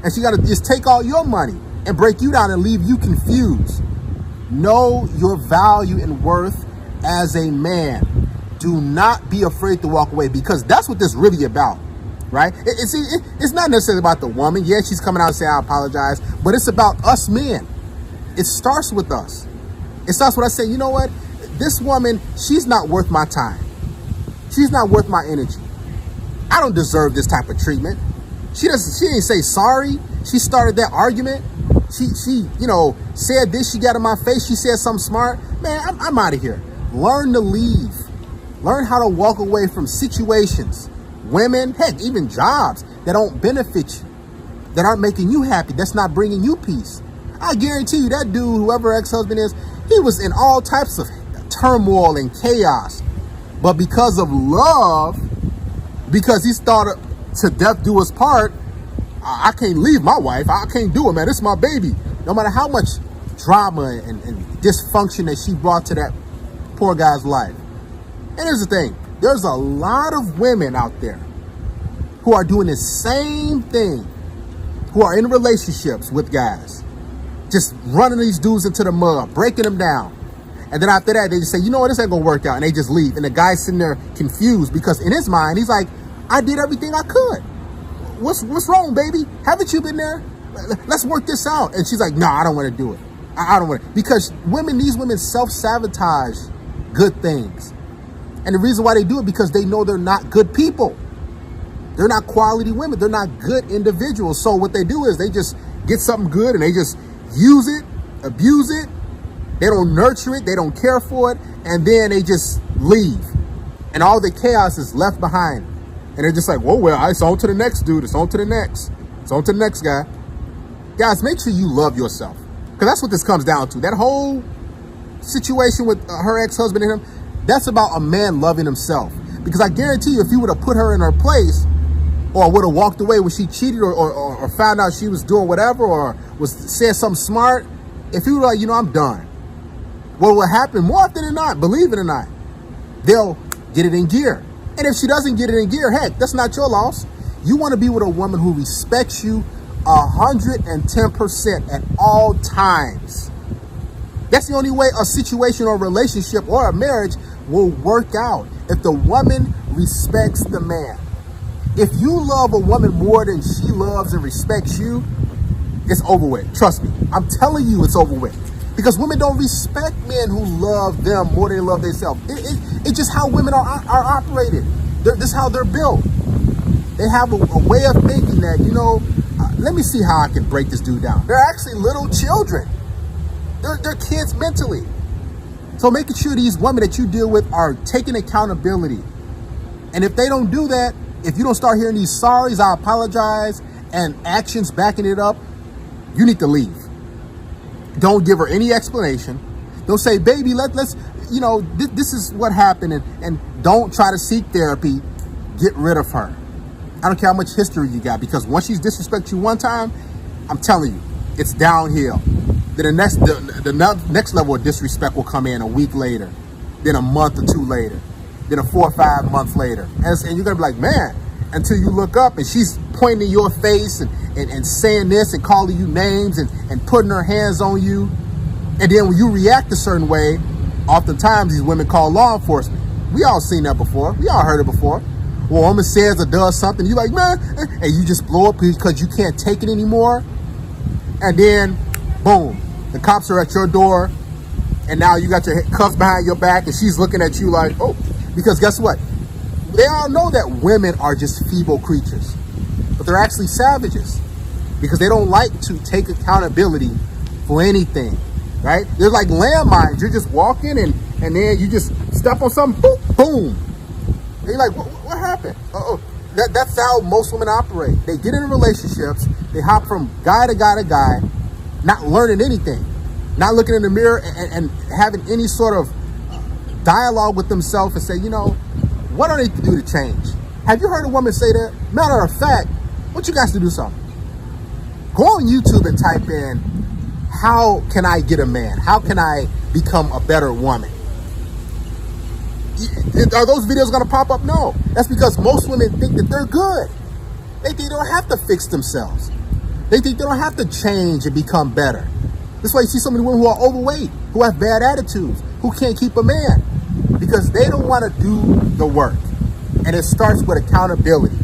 And she's gonna just take all your money and break you down and leave you confused. Know your value and worth as a man. Do not be afraid to walk away, because that's what this really about. Right? It's not necessarily about the woman. Yeah, she's coming out and saying, I apologize. But it's about us men. It starts with us. It starts with us saying, you know what? This woman, she's not worth my time. She's not worth my energy. I don't deserve this type of treatment. She didn't say sorry. She started that argument. She said this. She got in my face. She said something smart. Man, I'm out of here. Learn to leave. Learn how to walk away from situations. Women, heck, even jobs that don't benefit you, that aren't making you happy, that's not bringing you peace. I guarantee you that dude, whoever ex-husband is, he was in all types of turmoil and chaos. But because of love, because he started to death do his part, I can't leave my wife. I can't do it, man. This is my baby. No matter how much drama and dysfunction that she brought to that poor guy's life. And here's the thing. There's a lot of women out there who are doing the same thing, who are in relationships with guys, just running these dudes into the mud, breaking them down. And then after that, they just say, you know what, this ain't gonna work out. And they just leave. And the guy's sitting there confused because in his mind, he's like, I did everything I could. What's wrong, baby? Haven't you been there? Let's work this out. And she's like, no, I don't want to do it. I don't want to. Because these women self-sabotage good things. And the reason why they do it, because they know they're not good people. They're not quality women. They're not good individuals. So what they do is they just get something good and they just use it, abuse it. They don't nurture it. They don't care for it. And then they just leave. And all the chaos is left behind. And they're just like, well, it's on to the next dude. It's on to the next. It's on to the next guy. Guys, make sure you love yourself. Because that's what this comes down to. That whole situation with her ex-husband and him, that's about a man loving himself. Because I guarantee you, if you would have put her in her place, or would have walked away when she cheated, or found out she was doing whatever, or said something smart, if you were like, I'm done. What will happen more often than not, believe it or not, they'll get it in gear. And if she doesn't get it in gear, heck, that's not your loss. You want to be with a woman who respects you 110% at all times. That's the only way a situation or relationship or a marriage will work out. If the woman respects the man. If you love a woman more than she loves and respects you, it's over with. Trust me. I'm telling you it's over with. Because women don't respect men who love them more than they love themselves. It's just how women are operated. This is how they're built. They have a way of thinking that, you know, let me see how I can break this dude down. They're actually little children. They're kids mentally. So making sure these women that you deal with are taking accountability. And if they don't do that, if you don't start hearing these sorries, I apologize, and actions backing it up, you need to leave. Don't give her any explanation. Don't say, baby, let's you know, this is what happened, and don't try to seek therapy. Get rid of her. I don't care how much history you got, because once she's disrespected you one time, I'm telling you, it's downhill. Then the next level of disrespect will come in a week later, then a month or two later, then a 4 or 5 months later. And you're gonna be like, man, until you look up and she's pointing in your face and saying this and calling you names and putting her hands on you. And then when you react a certain way, oftentimes these women call law enforcement. We all seen that before. We all heard it before. Well, a woman says or does something, you're like, man, and you just blow up because you can't take it anymore. And then, boom, the cops are at your door, and now you got your cuffs behind your back, and she's looking at you like, oh, because guess what? They all know that women are just feeble creatures, but they're actually savages because they don't like to take accountability for anything, right? They're like landmines. You're just walking, and then you just step on something, boom, boom. And you're like, what happened? Uh-oh. That's how most women operate. They get into relationships, they hop from guy to guy to guy, not learning anything, not looking in the mirror and having any sort of dialogue with themselves and say, you know, what do I need to do to change? Have you heard a woman say that? Matter of fact, what you guys to do something? Go on YouTube and type in, how can I get a man? How can I become a better woman? Are those videos going to pop up? No. That's because most women think that they're good. They think they don't have to fix themselves. They think they don't have to change and become better. That's why you see so many women who are overweight, who have bad attitudes, who can't keep a man, because they don't want to do the work. And it starts with accountability.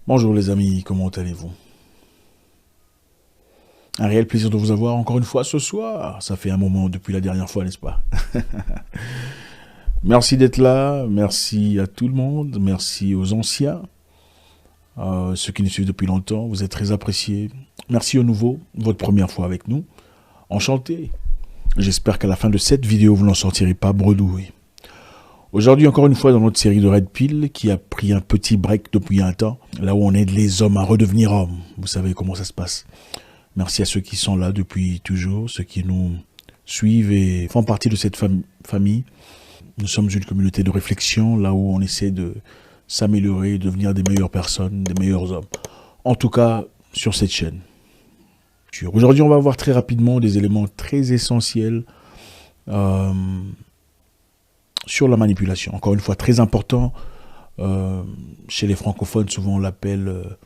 Bonjour les amis, comment allez-vous? Un réel plaisir de vous avoir encore une fois ce soir. Ça fait un moment depuis la dernière fois, n'est-ce pas? Merci d'être là, merci à tout le monde, merci aux anciens, ceux qui nous suivent depuis longtemps, vous êtes très appréciés. Merci aux nouveaux, votre première fois avec nous. Enchanté. J'espère qu'à la fin de cette vidéo, vous n'en sortirez pas bredouille. Aujourd'hui, encore une fois, dans notre série de Redpill, qui a pris un petit break depuis un temps, là où on aide les hommes à redevenir hommes. Vous savez comment ça se passe. Merci à ceux qui sont là depuis toujours, ceux qui nous suivent et font partie de cette famille. Nous sommes une communauté de réflexion, là où on essaie de s'améliorer, de devenir des meilleures personnes, des meilleurs hommes. En tout cas, sur cette chaîne. Aujourd'hui, on va voir très rapidement des éléments très essentiels sur la manipulation. Encore une fois, très important. Chez les francophones, souvent on l'appelle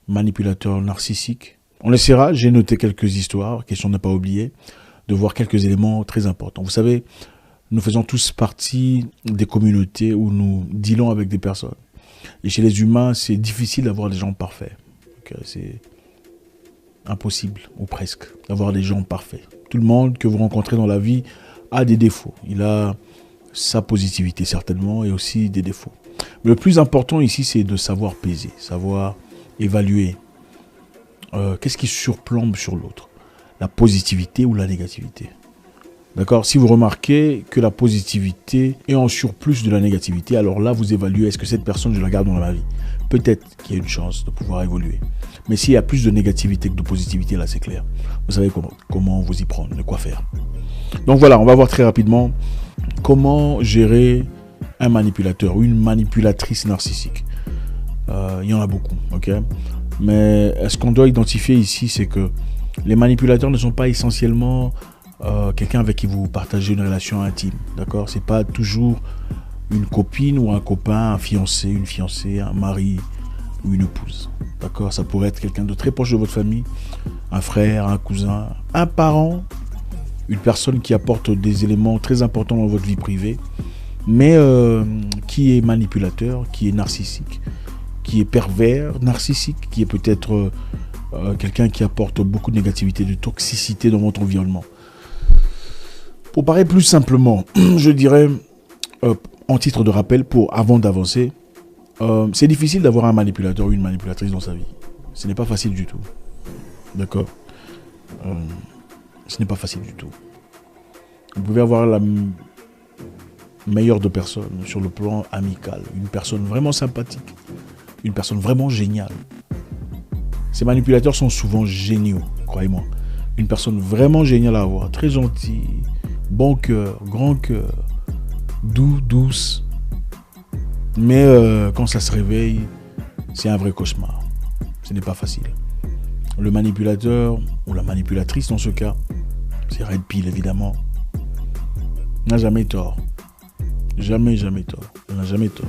manipulateur narcissique. On essaiera, j'ai noté quelques histoires, question de ne pas oublier, de voir quelques éléments très importants. Vous savez, nous faisons tous partie des communautés où nous dealons avec des personnes. Et chez les humains, c'est difficile d'avoir des gens parfaits. C'est impossible, ou presque, d'avoir des gens parfaits. Tout le monde que vous rencontrez dans la vie a des défauts. Il a sa positivité certainement et aussi des défauts. Mais le plus important ici, c'est de savoir peser, savoir évaluer qu'est-ce qui surplombe sur l'autre? La positivité ou la négativité? D'accord? Si vous remarquez que la positivité est en surplus de la négativité, alors là, vous évaluez, est-ce que cette personne, je la garde dans ma vie? Peut-être qu'il y a une chance de pouvoir évoluer. Mais s'il y a plus de négativité que de positivité, là, c'est clair. Vous savez comment vous y prendre, de quoi faire. Donc voilà, on va voir très rapidement comment gérer un manipulateur ou une manipulatrice narcissique. Il y en a beaucoup, ok? Mais ce qu'on doit identifier ici, c'est que les manipulateurs ne sont pas essentiellement quelqu'un avec qui vous partagez une relation intime, d'accord? C'est pas toujours une copine ou un copain, un fiancé, une fiancée, un mari ou une épouse, d'accord? Ça pourrait être quelqu'un de très proche de votre famille, un frère, un cousin, un parent, une personne qui apporte des éléments très importants dans votre vie privée, mais qui est manipulateur, qui est narcissique, qui est pervers, narcissique, qui est peut-être quelqu'un qui apporte beaucoup de négativité, de toxicité dans votre environnement. Pour parler plus simplement, je dirais, en titre de rappel, avant d'avancer, c'est difficile d'avoir un manipulateur ou une manipulatrice dans sa vie. Ce n'est pas facile du tout. D'accord? Ce n'est pas facile du tout. Vous pouvez avoir la meilleure de personnes sur le plan amical, une personne vraiment sympathique, une personne vraiment géniale. Ces manipulateurs sont souvent géniaux, croyez-moi. Une personne vraiment géniale à avoir, très gentille, bon cœur, grand cœur, douce. Mais quand ça se réveille, c'est un vrai cauchemar. Ce n'est pas facile. Le manipulateur, ou la manipulatrice dans ce cas, c'est Redpill évidemment, n'a jamais tort. Jamais tort. Elle n'a jamais tort.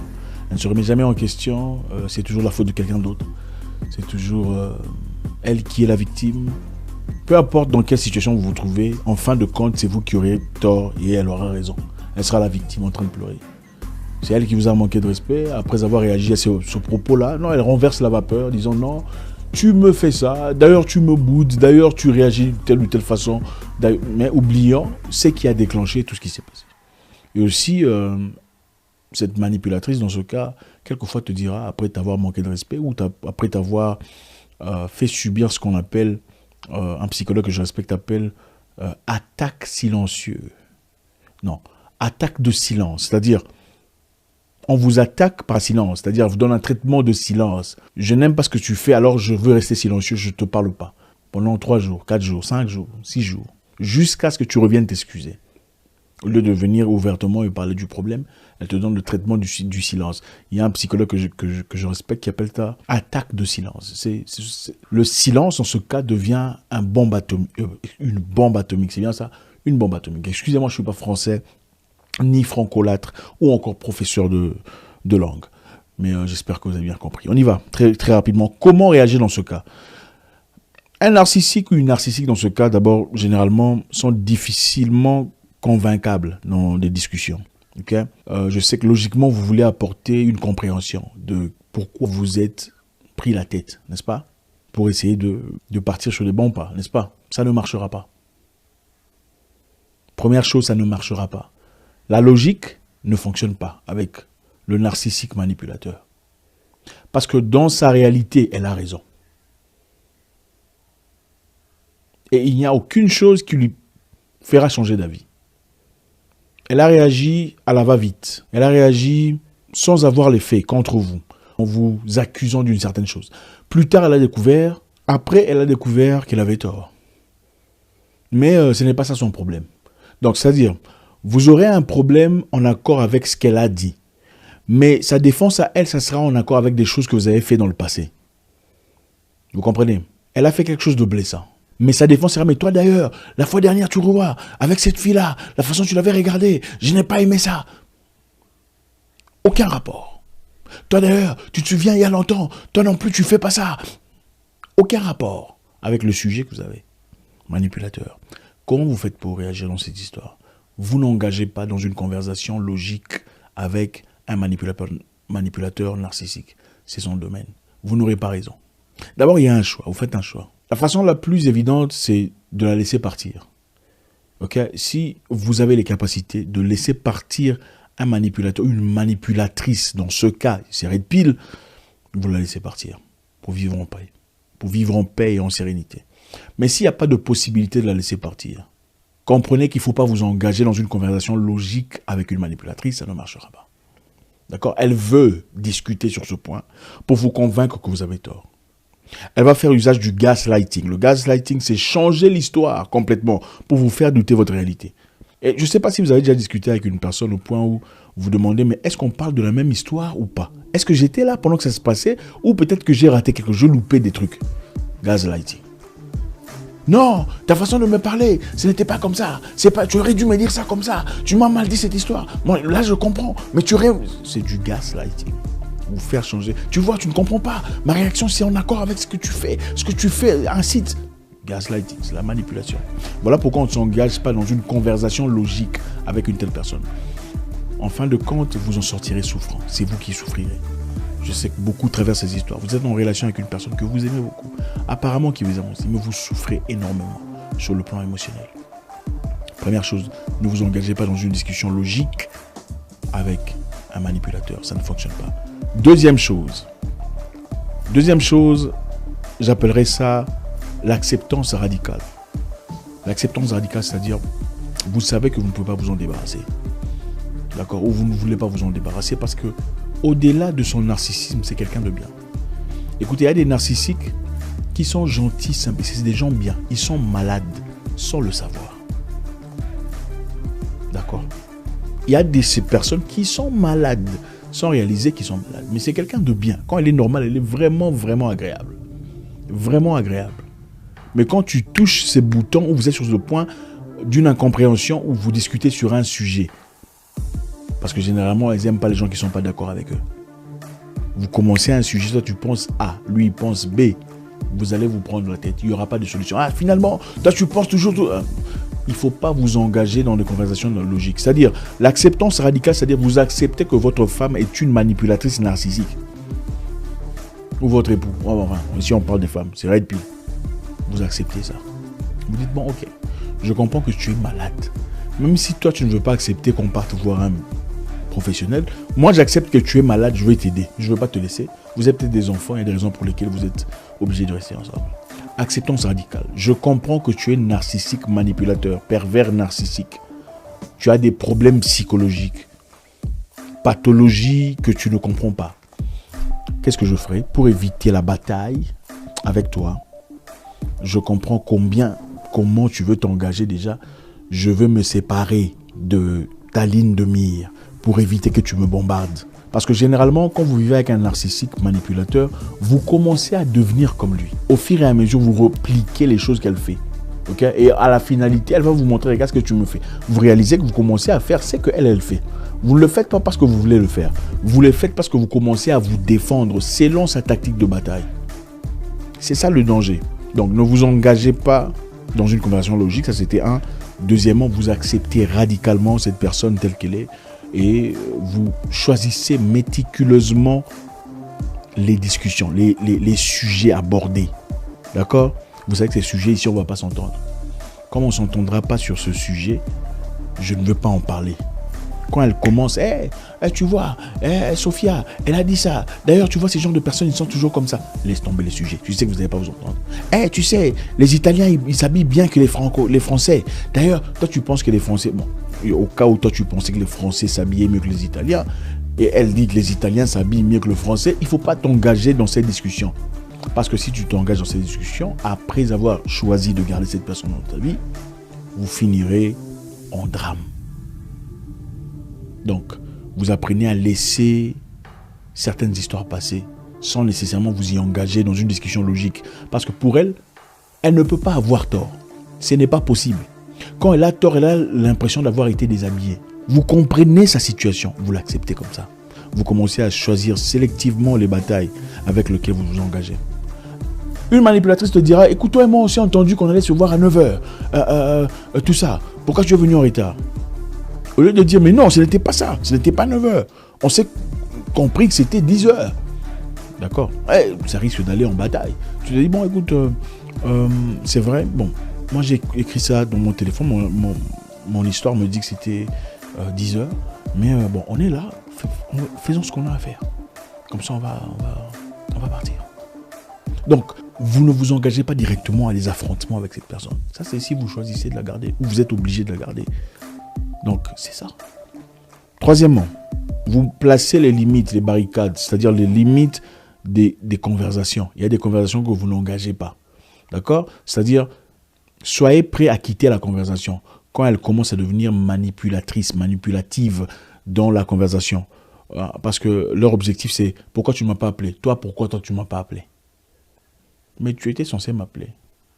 Elle ne se remet jamais en question. C'est toujours la faute de quelqu'un d'autre. C'est toujours elle qui est la victime. Peu importe dans quelle situation vous vous trouvez, en fin de compte, c'est vous qui aurez tort et elle aura raison. Elle sera la victime en train de pleurer. C'est elle qui vous a manqué de respect après avoir réagi à ce propos-là. Non, elle renverse la vapeur, disant non, tu me fais ça, d'ailleurs tu me boudes, d'ailleurs tu réagis de telle ou telle façon, mais oubliant ce qui a déclenché tout ce qui s'est passé. Et aussi, cette manipulatrice, dans ce cas, quelquefois te dira, après t'avoir manqué de respect ou après t'avoir fait subir ce qu'on appelle, un psychologue que je respecte appelle attaque silencieuse. Non, attaque de silence, c'est-à-dire on vous attaque par silence, c'est-à-dire on vous donne un traitement de silence. Je n'aime pas ce que tu fais, alors je veux rester silencieux, je ne te parle pas. Pendant 3 jours, 4 jours, 5 jours, 6 jours, jusqu'à ce que tu reviennes t'excuser. Au lieu de venir ouvertement et parler du problème, elle te donne le traitement du silence. Il y a un psychologue que je respecte qui appelle ça attaque de silence. Le silence, en ce cas, devient une bombe atomique. C'est bien ça? Une bombe atomique. Excusez-moi, je ne suis pas français, ni francolâtre, ou encore professeur de langue. Mais j'espère que vous avez bien compris. On y va, très, très rapidement. Comment réagir dans ce cas? Un narcissique ou une narcissique, dans ce cas, d'abord, généralement, sont difficilement convaincables dans des discussions. Okay? Je sais que logiquement, vous voulez apporter une compréhension de pourquoi vous êtes pris la tête, n'est-ce pas? Pour essayer de partir sur les bons pas, n'est-ce pas? Ça ne marchera pas. Première chose, ça ne marchera pas. La logique ne fonctionne pas avec le narcissique manipulateur. Parce que dans sa réalité, elle a raison. Et il n'y a aucune chose qui lui fera changer d'avis. Elle a réagi à la va-vite. Elle a réagi sans avoir les faits contre vous, en vous accusant d'une certaine chose. Plus tard, elle a découvert qu'elle avait tort. Mais ce n'est pas ça son problème. Donc, c'est-à-dire, vous aurez un problème en accord avec ce qu'elle a dit. Mais sa défense à elle, ça sera en accord avec des choses que vous avez fait dans le passé. Vous comprenez? Elle a fait quelque chose de blessant. Mais sa défense sera, mais toi d'ailleurs, la fois dernière, tu revois, avec cette fille-là, la façon dont tu l'avais regardée, je n'ai pas aimé ça. Aucun rapport. Toi d'ailleurs, tu te souviens il y a longtemps, toi non plus, tu fais pas ça. Aucun rapport avec le sujet que vous avez. Manipulateur. Comment vous faites pour réagir dans cette histoire? Vous n'engagez pas dans une conversation logique avec un manipulateur narcissique. C'est son domaine. Vous n'aurez pas raison. D'abord, il y a un choix. Vous faites un choix. La façon la plus évidente, c'est de la laisser partir. Okay? Si vous avez les capacités de laisser partir un manipulateur, une manipulatrice, dans ce cas, c'est Redpill, vous la laissez partir pour vivre en paix. pour vivre en paix et en sérénité. Mais s'il n'y a pas de possibilité de la laisser partir, comprenez qu'il ne faut pas vous engager dans une conversation logique avec une manipulatrice, ça ne marchera pas. D'accord? Elle veut discuter sur ce point pour vous convaincre que vous avez tort. Elle va faire usage du gaslighting. Le gaslighting, c'est changer l'histoire complètement pour vous faire douter votre réalité. Et je ne sais pas si vous avez déjà discuté avec une personne au point où vous vous demandez, mais est-ce qu'on parle de la même histoire ou pas? Est-ce que j'étais là pendant que ça se passait ou peut-être que j'ai raté quelque chose, je loupais des trucs? Gaslighting. Non, ta façon de me parler, ce n'était pas comme ça. C'est pas, tu aurais dû me dire ça comme ça. Tu m'as mal dit cette histoire. Moi, là, je comprends. Mais c'est du gaslighting. Vous faire changer. Tu vois, tu ne comprends pas. Ma réaction, c'est en accord avec ce que tu fais. Ce que tu fais incite. Gaslighting, c'est la manipulation. Voilà pourquoi on ne s'engage pas dans une conversation logique avec une telle personne. En fin de compte, vous en sortirez souffrant. C'est vous qui souffrirez. Je sais que beaucoup traversent ces histoires. Vous êtes en relation avec une personne que vous aimez beaucoup. Apparemment qui vous aime aussi, mais vous souffrez énormément sur le plan émotionnel. Première chose, ne vous engagez pas dans une discussion logique avec un manipulateur. Ça ne fonctionne pas. Deuxième chose, j'appellerais ça l'acceptance radicale. L'acceptance radicale, c'est-à-dire, vous savez que vous ne pouvez pas vous en débarrasser. D'accord? Ou vous ne voulez pas vous en débarrasser parce que, au-delà de son narcissisme, c'est quelqu'un de bien. Écoutez, il y a des narcissiques qui sont gentils, simples, c'est des gens bien. Ils sont malades sans le savoir. D'accord? Il y a ces personnes qui sont malades sans réaliser qu'ils sont malades. Mais c'est quelqu'un de bien. Quand elle est normale, elle est vraiment, vraiment agréable. Vraiment agréable. Mais quand tu touches ces boutons où vous êtes sur le point d'une incompréhension où vous discutez sur un sujet, parce que généralement, elles n'aiment pas les gens qui ne sont pas d'accord avec eux. Vous commencez un sujet, toi tu penses A, lui il pense B. Vous allez vous prendre la tête. Il n'y aura pas de solution. Ah, finalement, toi tu penses toujours... Il ne faut pas vous engager dans des conversations logiques. C'est-à-dire, l'acceptance radicale, c'est-à-dire vous acceptez que votre femme est une manipulatrice narcissique. Ou votre époux. Enfin, ici on parle des femmes, c'est Redpill. Vous acceptez ça. Vous dites, bon, ok, je comprends que tu es malade. Même si toi, tu ne veux pas accepter qu'on parte voir un professionnel, moi, j'accepte que tu es malade, je vais t'aider. Je ne veux pas te laisser. Vous avez peut-être des enfants, il y a des raisons pour lesquelles vous êtes obligés de rester ensemble. Acceptance radicale. Je comprends que tu es narcissique, manipulateur, pervers narcissique. Tu as des problèmes psychologiques, pathologies que tu ne comprends pas. Qu'est-ce que je ferai pour éviter la bataille avec toi? Je comprends comment tu veux t'engager déjà. Je veux me séparer de ta ligne de mire pour éviter que tu me bombardes. Parce que généralement, quand vous vivez avec un narcissique manipulateur, vous commencez à devenir comme lui. Au fur et à mesure, vous repliquez les choses qu'elle fait. Okay? Et à la finalité, elle va vous montrer, regarde ce que tu me fais. Vous réalisez que vous commencez à faire ce qu'elle fait. Vous ne le faites pas parce que vous voulez le faire. Vous le faites parce que vous commencez à vous défendre selon sa tactique de bataille. C'est ça le danger. Donc, ne vous engagez pas dans une conversation logique, ça c'était un. Deuxièmement, vous acceptez radicalement cette personne telle qu'elle est et vous choisissez méticuleusement les discussions, les sujets abordés. D'accord? Vous savez que ces sujets ici, on ne va pas s'entendre. Comme on ne s'entendra pas sur ce sujet, je ne veux pas en parler. Quand elle commence, tu vois, Sophia, elle a dit ça. D'ailleurs, tu vois, ces genres de personnes, ils sont toujours comme ça. Laisse tomber les sujets. Tu sais que vous n'allez pas vous entendre. Tu sais, les Italiens, ils s'habillent bien que les Français. D'ailleurs, toi, tu penses que les Français... Bon, au cas où toi, tu pensais que les Français s'habillaient mieux que les Italiens, et elle dit que les Italiens s'habillent mieux que le Français, il ne faut pas t'engager dans cette discussion. Parce que si tu t'engages dans cette discussion, après avoir choisi de garder cette personne dans ta vie, vous finirez en drame. Donc, vous apprenez à laisser certaines histoires passer sans nécessairement vous y engager dans une discussion logique. Parce que pour elle, elle ne peut pas avoir tort. Ce n'est pas possible. Quand elle a tort, elle a l'impression d'avoir été déshabillée. Vous comprenez sa situation, vous l'acceptez comme ça. Vous commencez à choisir sélectivement les batailles avec lesquelles vous vous engagez. Une manipulatrice te dira, écoute, toi et moi, on s'est entendu qu'on allait se voir à 9h. Tout ça. Pourquoi tu es venu en retard? Au lieu de dire, mais non, ce n'était pas ça. Ce n'était pas 9h. On s'est compris que c'était 10h. D'accord? Ça risque d'aller en bataille. Tu te dis, bon, écoute, c'est vrai. Bon, moi, j'ai écrit ça dans mon téléphone. Mon histoire me dit que c'était 10h. Mais bon, on est là. Faisons ce qu'on a à faire. Comme ça, on va partir. Donc, vous ne vous engagez pas directement à des affrontements avec cette personne. Ça, c'est si vous choisissez de la garder ou vous êtes obligé de la garder. Donc, c'est ça. Troisièmement, vous placez les limites, les barricades, c'est-à-dire les limites des conversations. Il y a des conversations que vous n'engagez pas. D'accord? C'est-à-dire, soyez prêt à quitter la conversation quand elle commence à devenir manipulatrice, manipulative dans la conversation. Parce que leur objectif, c'est « Pourquoi tu ne m'as pas appelé? Toi, pourquoi toi, tu ne m'as pas appelé ?» Mais tu étais censé m'appeler.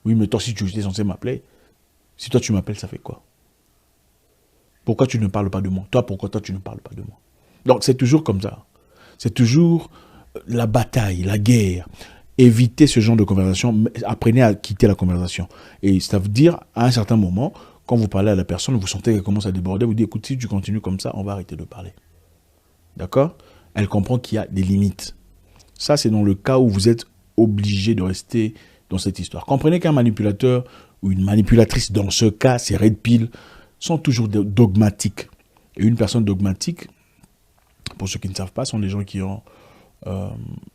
Oui, mais toi, si tu étais censé m'appeler, si toi, tu m'appelles, ça fait quoi? Pourquoi tu ne parles pas de moi? Toi, pourquoi toi, tu ne parles pas de moi? Donc, c'est toujours comme ça. C'est toujours la bataille, la guerre. Évitez ce genre de conversation. Apprenez à quitter la conversation. Et ça veut dire, à un certain moment, quand vous parlez à la personne, vous sentez qu'elle commence à déborder, vous dites, écoute, si tu continues comme ça, on va arrêter de parler. D'accord? Elle comprend qu'il y a des limites. Ça, c'est dans le cas où vous êtes obligé de rester dans cette histoire. Comprenez qu'un manipulateur ou une manipulatrice, dans ce cas, c'est Redpill, sont toujours dogmatiques. Et une personne dogmatique, pour ceux qui ne savent pas, sont des gens qui ont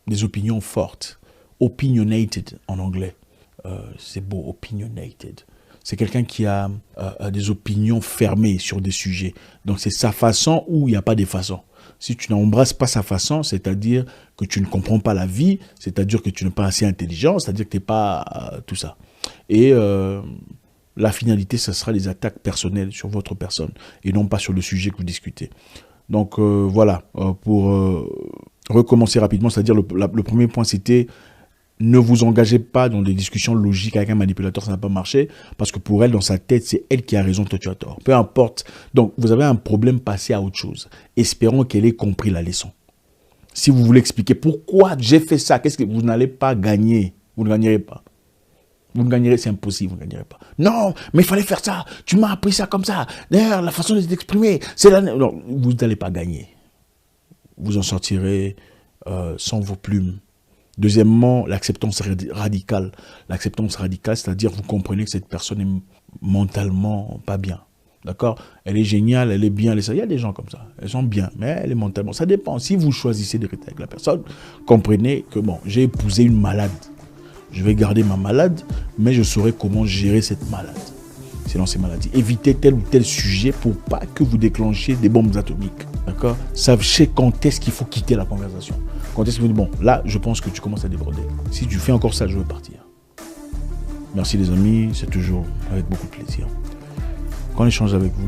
des opinions fortes. Opinionated en anglais. C'est beau, opinionated. C'est quelqu'un qui a des opinions fermées sur des sujets. Donc c'est sa façon ou il n'y a pas des façons. Si tu n'embrasses pas sa façon, c'est-à-dire que tu ne comprends pas la vie, c'est-à-dire que tu n'es pas assez intelligent, c'est-à-dire que tu n'es pas tout ça. Et la finalité, ce sera les attaques personnelles sur votre personne et non pas sur le sujet que vous discutez. Donc voilà, pour recommencer rapidement, c'est-à-dire le premier point, c'était ne vous engagez pas dans des discussions logiques avec un manipulateur, ça n'a pas marché, parce que pour elle, dans sa tête, c'est elle qui a raison, toi tu as tort. Peu importe. Donc, vous avez un problème, passez à autre chose. Espérons qu'elle ait compris la leçon. Si vous voulez expliquer pourquoi j'ai fait ça, qu'est-ce que vous n'allez pas gagner? Vous ne gagnerez pas. Vous ne gagnerez, c'est impossible, vous ne gagnerez pas. Non, mais il fallait faire ça. Tu m'as appris ça comme ça. D'ailleurs, la façon de t'exprimer, c'est la... Non, vous n'allez pas gagner. Vous en sortirez sans vos plumes. Deuxièmement, l'acceptance radicale. L'acceptance radicale, c'est-à-dire vous comprenez que cette personne est mentalement pas bien. D'accord? Elle est géniale, elle est bien. Il y a des gens comme ça. Elles sont bien, mais elle est mentalement. Ça dépend. Si vous choisissez de rester avec la personne, comprenez que bon, j'ai épousé une malade. Je vais garder ma malade, mais je saurai comment gérer cette malade. Sinon, c'est maladie. Évitez tel ou tel sujet pour pas que vous déclenchiez des bombes atomiques. D'accord? Sachez quand est-ce qu'il faut quitter la conversation. Quand est-ce que vous dites, bon, là, je pense que tu commences à déborder. Si tu fais encore ça, je veux partir. Merci les amis, c'est toujours avec beaucoup de plaisir. Quand on échange avec vous,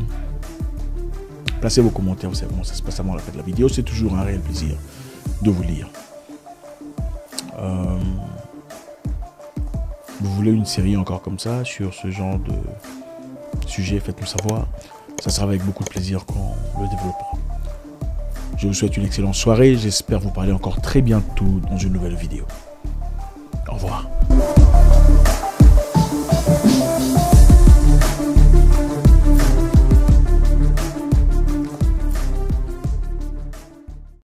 placez vos commentaires, vous savez comment ça se passe avant la fin de la vidéo. C'est toujours un réel plaisir de vous lire. Vous voulez une série encore comme ça, sur ce genre de sujet, faites-nous savoir. Ça sera avec beaucoup de plaisir qu'on le développera. Je vous souhaite une excellente soirée. J'espère vous parler encore très bientôt dans une nouvelle vidéo. Au revoir.